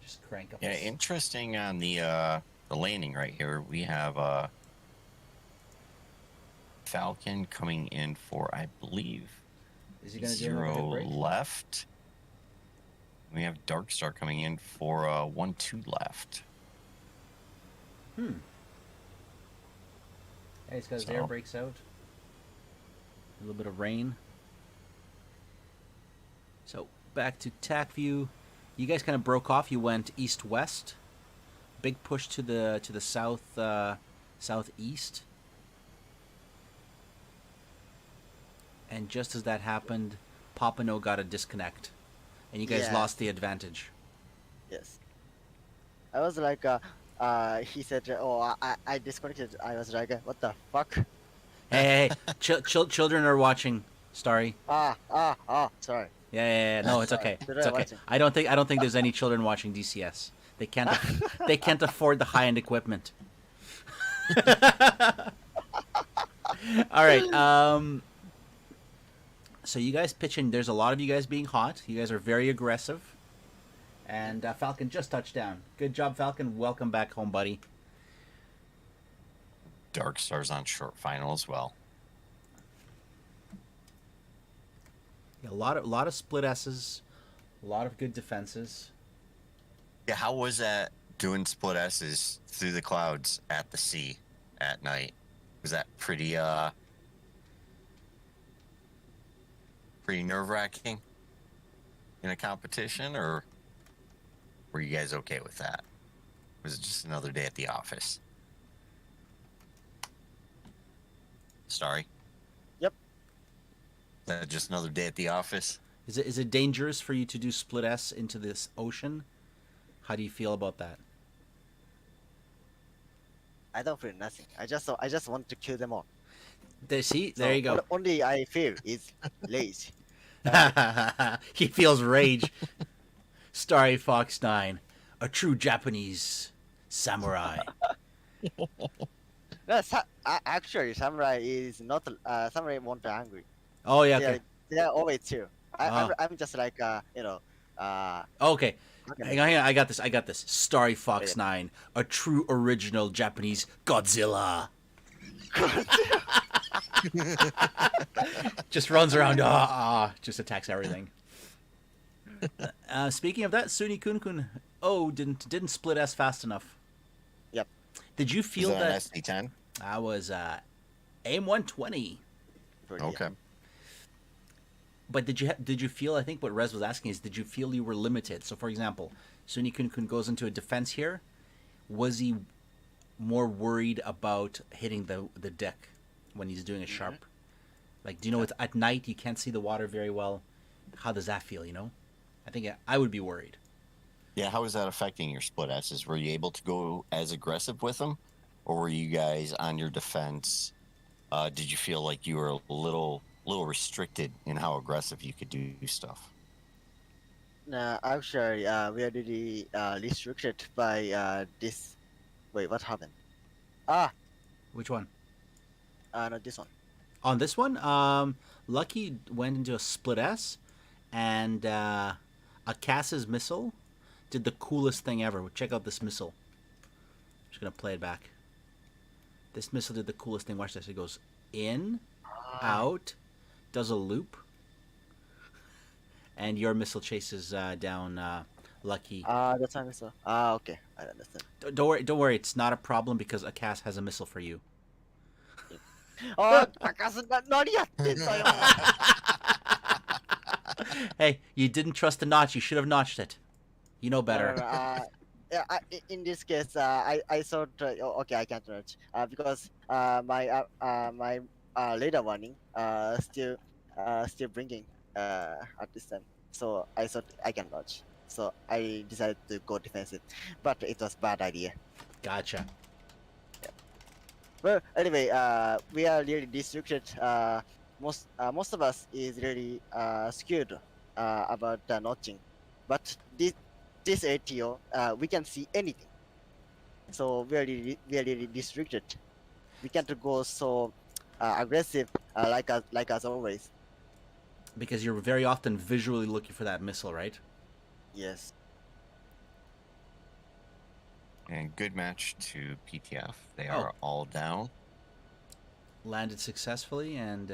[SPEAKER 3] Just crank up.
[SPEAKER 2] Yeah,
[SPEAKER 3] this.
[SPEAKER 2] interesting on the landing right here. We have Falcon coming in for, I believe,
[SPEAKER 3] Is he going to do another
[SPEAKER 2] 0
[SPEAKER 3] break?
[SPEAKER 2] left. We have Darkstar coming in for 1-2 left.
[SPEAKER 3] Yeah, he's got his air brakes out. A little bit of rain. So back to TAC view. You guys kind of broke off. You went east-west. Big push to the south southeast. And just as that happened, Papano got a disconnect, and you guys
[SPEAKER 5] Yeah.
[SPEAKER 3] lost the advantage.
[SPEAKER 5] Yes. I was like, he said, oh, I disconnected. I was like, what the fuck?
[SPEAKER 3] Hey, children are watching. Starry.
[SPEAKER 5] Sorry.
[SPEAKER 3] Yeah. No, it's okay.
[SPEAKER 5] Children
[SPEAKER 3] It's
[SPEAKER 5] are
[SPEAKER 3] okay.
[SPEAKER 5] watching.
[SPEAKER 3] I don't think there's any children watching DCS. They can't. They can't afford the high-end equipment. All right. So you guys pitch in. There's a lot of you guys being hot. You guys are very aggressive. And Falcon just touched down. Good job, Falcon. Welcome back home, buddy.
[SPEAKER 2] Darkstar's on short final as well.
[SPEAKER 3] A lot of split S's. A lot of good defenses.
[SPEAKER 2] Yeah, how was that doing split S's through the clouds at the sea at night? Was that pretty nerve-wracking in a competition, or were you guys okay with that? Was it just another day at the office? Sorry?
[SPEAKER 5] Yep.
[SPEAKER 2] Is that just another day at the office?
[SPEAKER 3] Is it dangerous for you to do split S into this ocean? How do you feel about that?
[SPEAKER 5] I don't feel nothing. I just want to kill them all.
[SPEAKER 3] There you
[SPEAKER 5] So
[SPEAKER 3] go.
[SPEAKER 5] Only I feel is rage.
[SPEAKER 3] He feels rage. Starry Fox 9, a true Japanese samurai.
[SPEAKER 5] No, actually, samurai is not. Samurai won't be angry.
[SPEAKER 3] Oh yeah,
[SPEAKER 5] They
[SPEAKER 3] okay.
[SPEAKER 5] are, they are always chill.
[SPEAKER 3] Ah.
[SPEAKER 5] I'm just like uh,
[SPEAKER 3] Okay.
[SPEAKER 5] how can I
[SPEAKER 3] Hang on,
[SPEAKER 5] say?
[SPEAKER 3] hang on. I got this. Starry Fox
[SPEAKER 5] Wait.
[SPEAKER 3] 9, a true original Japanese Godzilla. Just runs around, just attacks everything. Speaking of that, Suni Kun Kun, didn't split S fast enough.
[SPEAKER 5] Yep.
[SPEAKER 3] Did you
[SPEAKER 2] Is
[SPEAKER 3] feel
[SPEAKER 2] that an
[SPEAKER 3] that?
[SPEAKER 2] SD10?
[SPEAKER 3] I was AIM 120.
[SPEAKER 2] Okay.
[SPEAKER 3] But did you feel? I think what Rez was asking is, did you feel you were limited? So, for example, Suni Kun Kun goes into a defense here. Was he more worried about hitting the deck when he's doing a sharp? Like, do you know it's at night, you can't see the water very well. How does that feel? You know, I think I would be worried.
[SPEAKER 2] Yeah, how is that affecting your split S's? Were you able to go as aggressive with them, or were you guys on your defense? Did you feel like you were a little restricted in how aggressive you could do stuff?
[SPEAKER 5] No, actually, we are really restricted by this. Wait, what happened? Ah,
[SPEAKER 3] Which one?
[SPEAKER 5] no, this one.
[SPEAKER 3] On this one, Lucky went into a split S, and Akasa's missile did the coolest thing ever. Check out this missile. I'm just gonna play it back. This missile did the coolest thing. Watch this. It goes in, out, does a loop, and your missile chases down Lucky.
[SPEAKER 5] That's my missile. Okay, I understand.
[SPEAKER 3] Don't worry. It's not a problem because Akas has a missile for you.
[SPEAKER 5] Not yet.
[SPEAKER 3] Hey, you didn't trust the notch. You should have notched it. You know better.
[SPEAKER 5] Yeah, in this case, I thought, okay, I can't notch because my later warning still bringing at this time. So I thought I can notch. So I decided to go defensive, but it was bad idea.
[SPEAKER 3] Gotcha.
[SPEAKER 5] Well, anyway, we are really restricted. Most of us is really skewed about notching, but this ATO we can see anything. So we are really restricted. We can't go so aggressive like us always.
[SPEAKER 3] Because you're very often visually looking for that missile, right?
[SPEAKER 5] Yes.
[SPEAKER 2] And good match to PTF. They are all down.
[SPEAKER 3] Landed successfully, and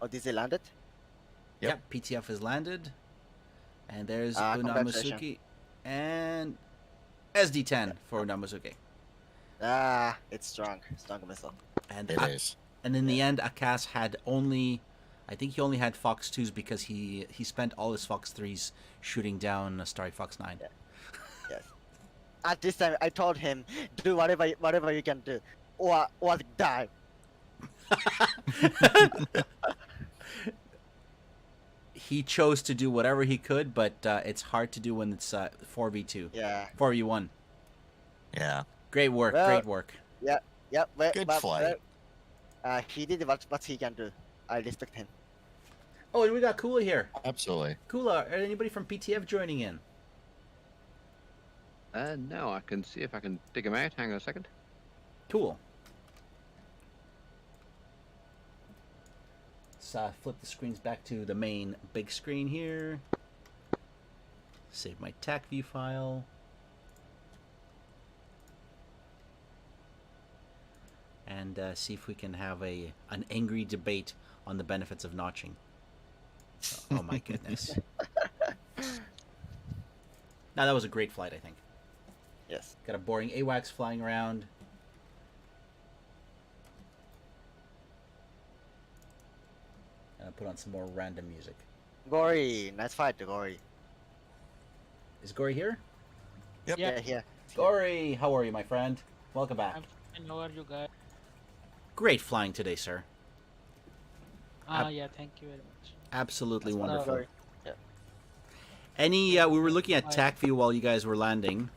[SPEAKER 5] Oh, did they landed?
[SPEAKER 3] yep, PTF has landed. And there's
[SPEAKER 5] Congratulations.
[SPEAKER 3] Unamasuki and SD10 for Unamasuki.
[SPEAKER 5] It's strong missile.
[SPEAKER 3] And
[SPEAKER 2] It is.
[SPEAKER 3] And in the end, Akas had only, I think he only had Fox 2s because he spent all his Fox 3s shooting down Starry Fox 9.
[SPEAKER 5] Yeah. Yes. At this time, I told him, do whatever you can do, or die.
[SPEAKER 3] He chose to do whatever he could, but it's hard to do when it's 4v2.
[SPEAKER 5] Yeah.
[SPEAKER 3] 4v1.
[SPEAKER 2] Yeah.
[SPEAKER 3] Great work,
[SPEAKER 5] Well,
[SPEAKER 3] great work.
[SPEAKER 5] Yeah.
[SPEAKER 2] Good flight.
[SPEAKER 5] He did what he can do. I respect him.
[SPEAKER 3] Oh, and we got Kula here.
[SPEAKER 2] Absolutely.
[SPEAKER 3] Kula, anybody from PTF joining in?
[SPEAKER 4] No, I can see if I can dig him out. Hang on a second.
[SPEAKER 3] Cool. Let's flip the screens back to the main big screen here. Save my TAC view file. And see if we can have an angry debate on the benefits of notching. Oh my goodness. Now that was a great flight, I think.
[SPEAKER 5] Yes.
[SPEAKER 3] Got a boring AWACS flying around. And I'll put on some more random music.
[SPEAKER 5] Gory, nice fight, Gory.
[SPEAKER 3] Is Gory here?
[SPEAKER 2] Yep.
[SPEAKER 5] Yeah, here.
[SPEAKER 3] Gory, how are you, my friend? Welcome back.
[SPEAKER 6] I'm fine. How are you guys?
[SPEAKER 3] Great flying today, sir.
[SPEAKER 6] Yeah, thank you very much.
[SPEAKER 3] Absolutely
[SPEAKER 5] That's
[SPEAKER 3] wonderful.
[SPEAKER 5] Gory. Yeah.
[SPEAKER 3] Any, we were looking at TAC view while you guys were landing.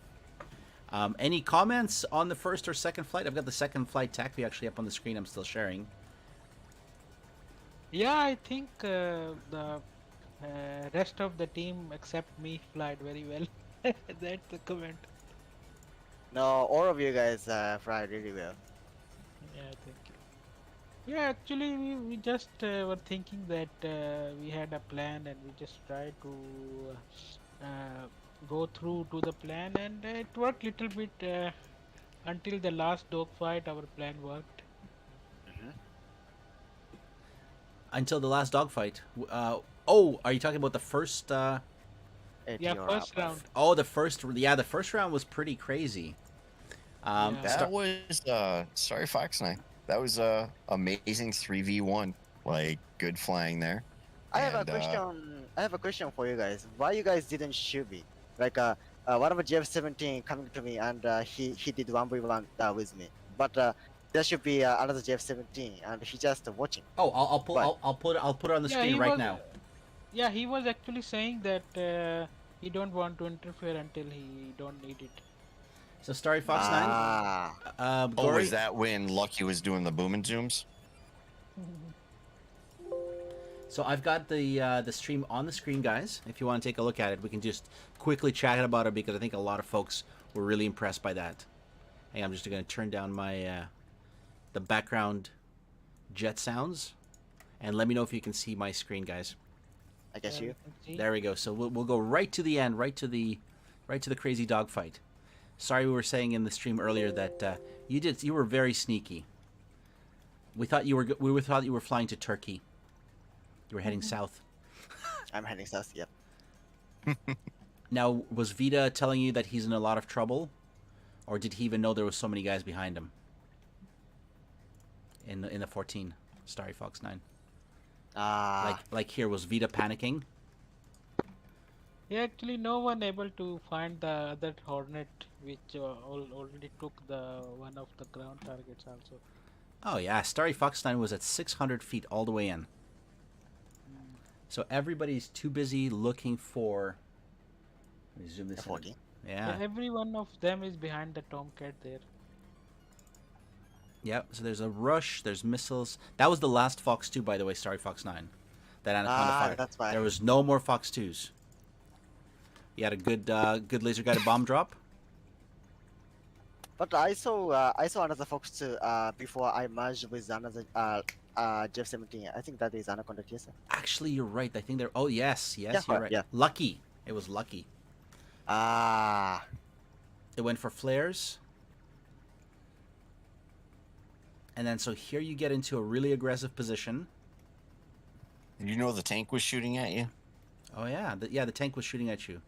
[SPEAKER 3] Any comments on the first or second flight? I've got the second flight TAC view actually up on the screen. I'm still sharing.
[SPEAKER 6] Yeah, I think the rest of the team except me flied very well. That's the comment.
[SPEAKER 5] No, all of you guys fried really well.
[SPEAKER 6] Yeah, thank you. Yeah, actually, we just were thinking that we had a plan and we just tried to go through to the plan, and it worked little bit until the last dogfight. Our plan worked.
[SPEAKER 3] Until the last dogfight. Oh, are you talking about the first?
[SPEAKER 6] Yeah,
[SPEAKER 5] ATO
[SPEAKER 6] first
[SPEAKER 5] wrap-up.
[SPEAKER 6] round.
[SPEAKER 3] Oh, the first. Yeah, the first round was pretty crazy.
[SPEAKER 6] Yeah.
[SPEAKER 2] That was sorry, Fox 9. That was amazing 3v1. Like good flying there.
[SPEAKER 5] I have a
[SPEAKER 2] And,
[SPEAKER 5] question. I have a question for you guys. Why you guys didn't shoot me? Like one of the GF17 coming to me and he did 1v1 with me. But there should be another GF17 and he just watching.
[SPEAKER 3] Oh, I'll pull.
[SPEAKER 5] But-
[SPEAKER 3] I'll put it on the
[SPEAKER 6] Yeah,
[SPEAKER 3] screen
[SPEAKER 6] he
[SPEAKER 3] right
[SPEAKER 6] was.
[SPEAKER 3] now.
[SPEAKER 6] Yeah, he was actually saying that he don't want to interfere until he don't need it.
[SPEAKER 3] So Starry Fox
[SPEAKER 5] Ah,
[SPEAKER 3] 9.
[SPEAKER 2] oh,
[SPEAKER 3] Gory,
[SPEAKER 2] was that when Lucky was doing the boom and zooms?
[SPEAKER 3] So I've got the stream on the screen, guys. If you want to take a look at it, we can just quickly chat about it because I think a lot of folks were really impressed by that. Hey, I'm just going to turn down my the background jet sounds, and let me know if you can see my screen, guys.
[SPEAKER 5] I guess you.
[SPEAKER 3] There we go. So we'll go right to the end, right to the crazy dogfight. Sorry, we were saying in the stream earlier that you were very sneaky. We thought you were flying to Turkey. You were heading south.
[SPEAKER 5] I'm heading south. Yep.
[SPEAKER 3] Now, was Vita telling you that he's in a lot of trouble, or did he even know there was so many guys behind him? In the 14, Starry Fox 9. Like here, was Vita panicking?
[SPEAKER 6] Yeah, actually, no one able to find the other Hornet, which already took the one of the ground targets also.
[SPEAKER 3] Oh yeah, Starry Fox 9 was at 600 feet all the way in. So everybody's too busy looking for. Let me zoom this in.
[SPEAKER 5] 14.
[SPEAKER 6] Yeah,
[SPEAKER 3] Yeah.
[SPEAKER 6] every one of them is behind the Tomcat there.
[SPEAKER 3] Yep. So there's a rush. There's missiles. That was the last Fox 2, by the way. Starry Fox 9. That Anaconda fired.
[SPEAKER 5] That's why.
[SPEAKER 3] There was no more Fox 2s. You had a good laser guided bomb drop.
[SPEAKER 5] But I saw another Fox 2 before I merged with another GF17. I think that is Anaconda TSM.
[SPEAKER 3] Actually, you're right. I think they're. Oh yes,
[SPEAKER 5] Yeah,
[SPEAKER 3] you're right.
[SPEAKER 5] yeah.
[SPEAKER 3] Lucky. It was Lucky.
[SPEAKER 5] Ah,
[SPEAKER 3] It went for flares. And then so here you get into a really aggressive position.
[SPEAKER 2] Did you know the tank was shooting at you?
[SPEAKER 3] Oh yeah, the tank was shooting at you.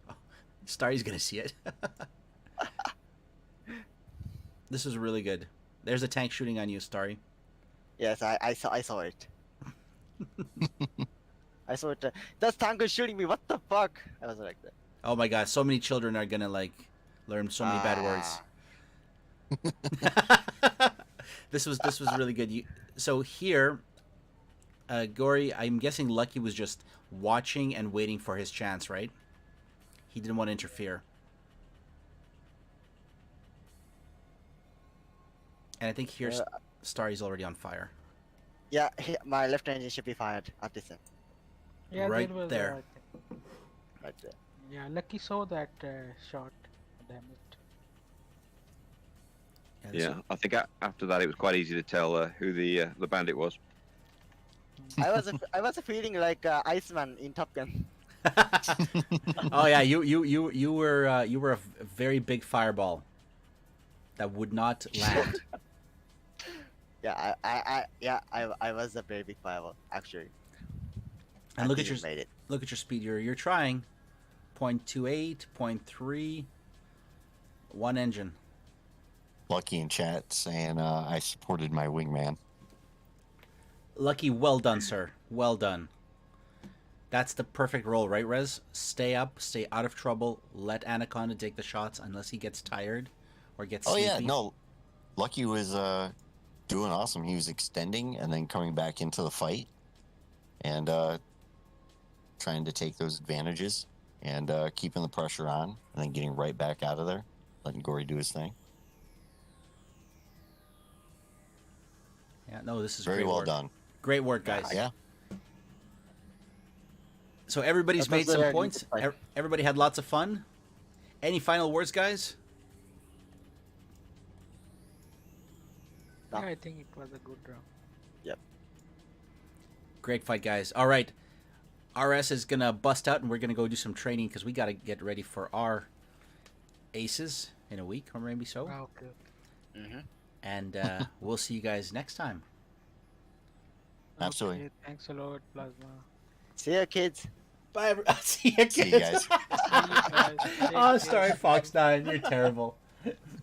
[SPEAKER 3] Oh, Starry's gonna see it. This is really good. There's a tank shooting on you, Starry.
[SPEAKER 5] yes, I saw it. I saw it. That tank is shooting me. What the fuck? I was like that.
[SPEAKER 3] Oh my god, so many children are gonna like learn so many bad words. This was really good. So here, Gory, I'm guessing Lucky was just watching and waiting for his chance, right? He didn't want to interfere. And I think here, Starry's already on fire.
[SPEAKER 5] Yeah, my left engine should be fired at this end.
[SPEAKER 6] Yeah,
[SPEAKER 3] Right
[SPEAKER 6] there was
[SPEAKER 3] there.
[SPEAKER 5] Right there.
[SPEAKER 6] Yeah, Lucky saw that shot. Damn it.
[SPEAKER 3] this-
[SPEAKER 4] Yeah, I think after that it was quite easy to tell who the bandit was.
[SPEAKER 5] I was feeling like Iceman in Top Gun.
[SPEAKER 3] Oh yeah, you were a very big fireball that would not land.
[SPEAKER 5] Yeah, I was a very big fireball actually.
[SPEAKER 3] And look at your
[SPEAKER 5] made it.
[SPEAKER 3] look at your speed. You're trying. 0.28, 0.3, one engine.
[SPEAKER 2] Lucky in chat saying I supported my wingman.
[SPEAKER 3] Lucky, well done, sir. Well done. That's the perfect role, right, Rez? Stay up, stay out of trouble, let Anaconda take the shots unless he gets tired or gets
[SPEAKER 2] Oh
[SPEAKER 3] sleepy.
[SPEAKER 2] yeah, no. Lucky was doing awesome. He was extending and then coming back into the fight and trying to take those advantages and keeping the pressure on and then getting right back out of there, letting Gory do his thing.
[SPEAKER 3] Yeah, no, this is
[SPEAKER 2] Very
[SPEAKER 3] great
[SPEAKER 2] well
[SPEAKER 3] work.
[SPEAKER 2] done.
[SPEAKER 3] Great work, guys.
[SPEAKER 2] Yeah.
[SPEAKER 3] So everybody's
[SPEAKER 5] That
[SPEAKER 3] made
[SPEAKER 5] was a
[SPEAKER 3] some
[SPEAKER 5] very
[SPEAKER 3] points.
[SPEAKER 5] good fight.
[SPEAKER 3] Everybody had lots of fun. Any final words, guys?
[SPEAKER 5] No.
[SPEAKER 6] Yeah, I think it was a good round.
[SPEAKER 3] Great fight, guys. All right. RS is going to bust out, and we're going to go do some training because we got to get ready for our aces in a week, or maybe so.
[SPEAKER 6] Ah, okay.
[SPEAKER 5] Mm-hmm.
[SPEAKER 3] And we'll see you guys next time.
[SPEAKER 2] Absolutely.
[SPEAKER 6] Okay, thanks a lot, Plasma.
[SPEAKER 5] See you, kids.
[SPEAKER 3] Bye. See you,
[SPEAKER 2] See you guys.
[SPEAKER 6] See you guys. Take
[SPEAKER 3] Oh,
[SPEAKER 6] care.
[SPEAKER 3] sorry, Fox 9. You're terrible.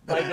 [SPEAKER 3] Bye, guys.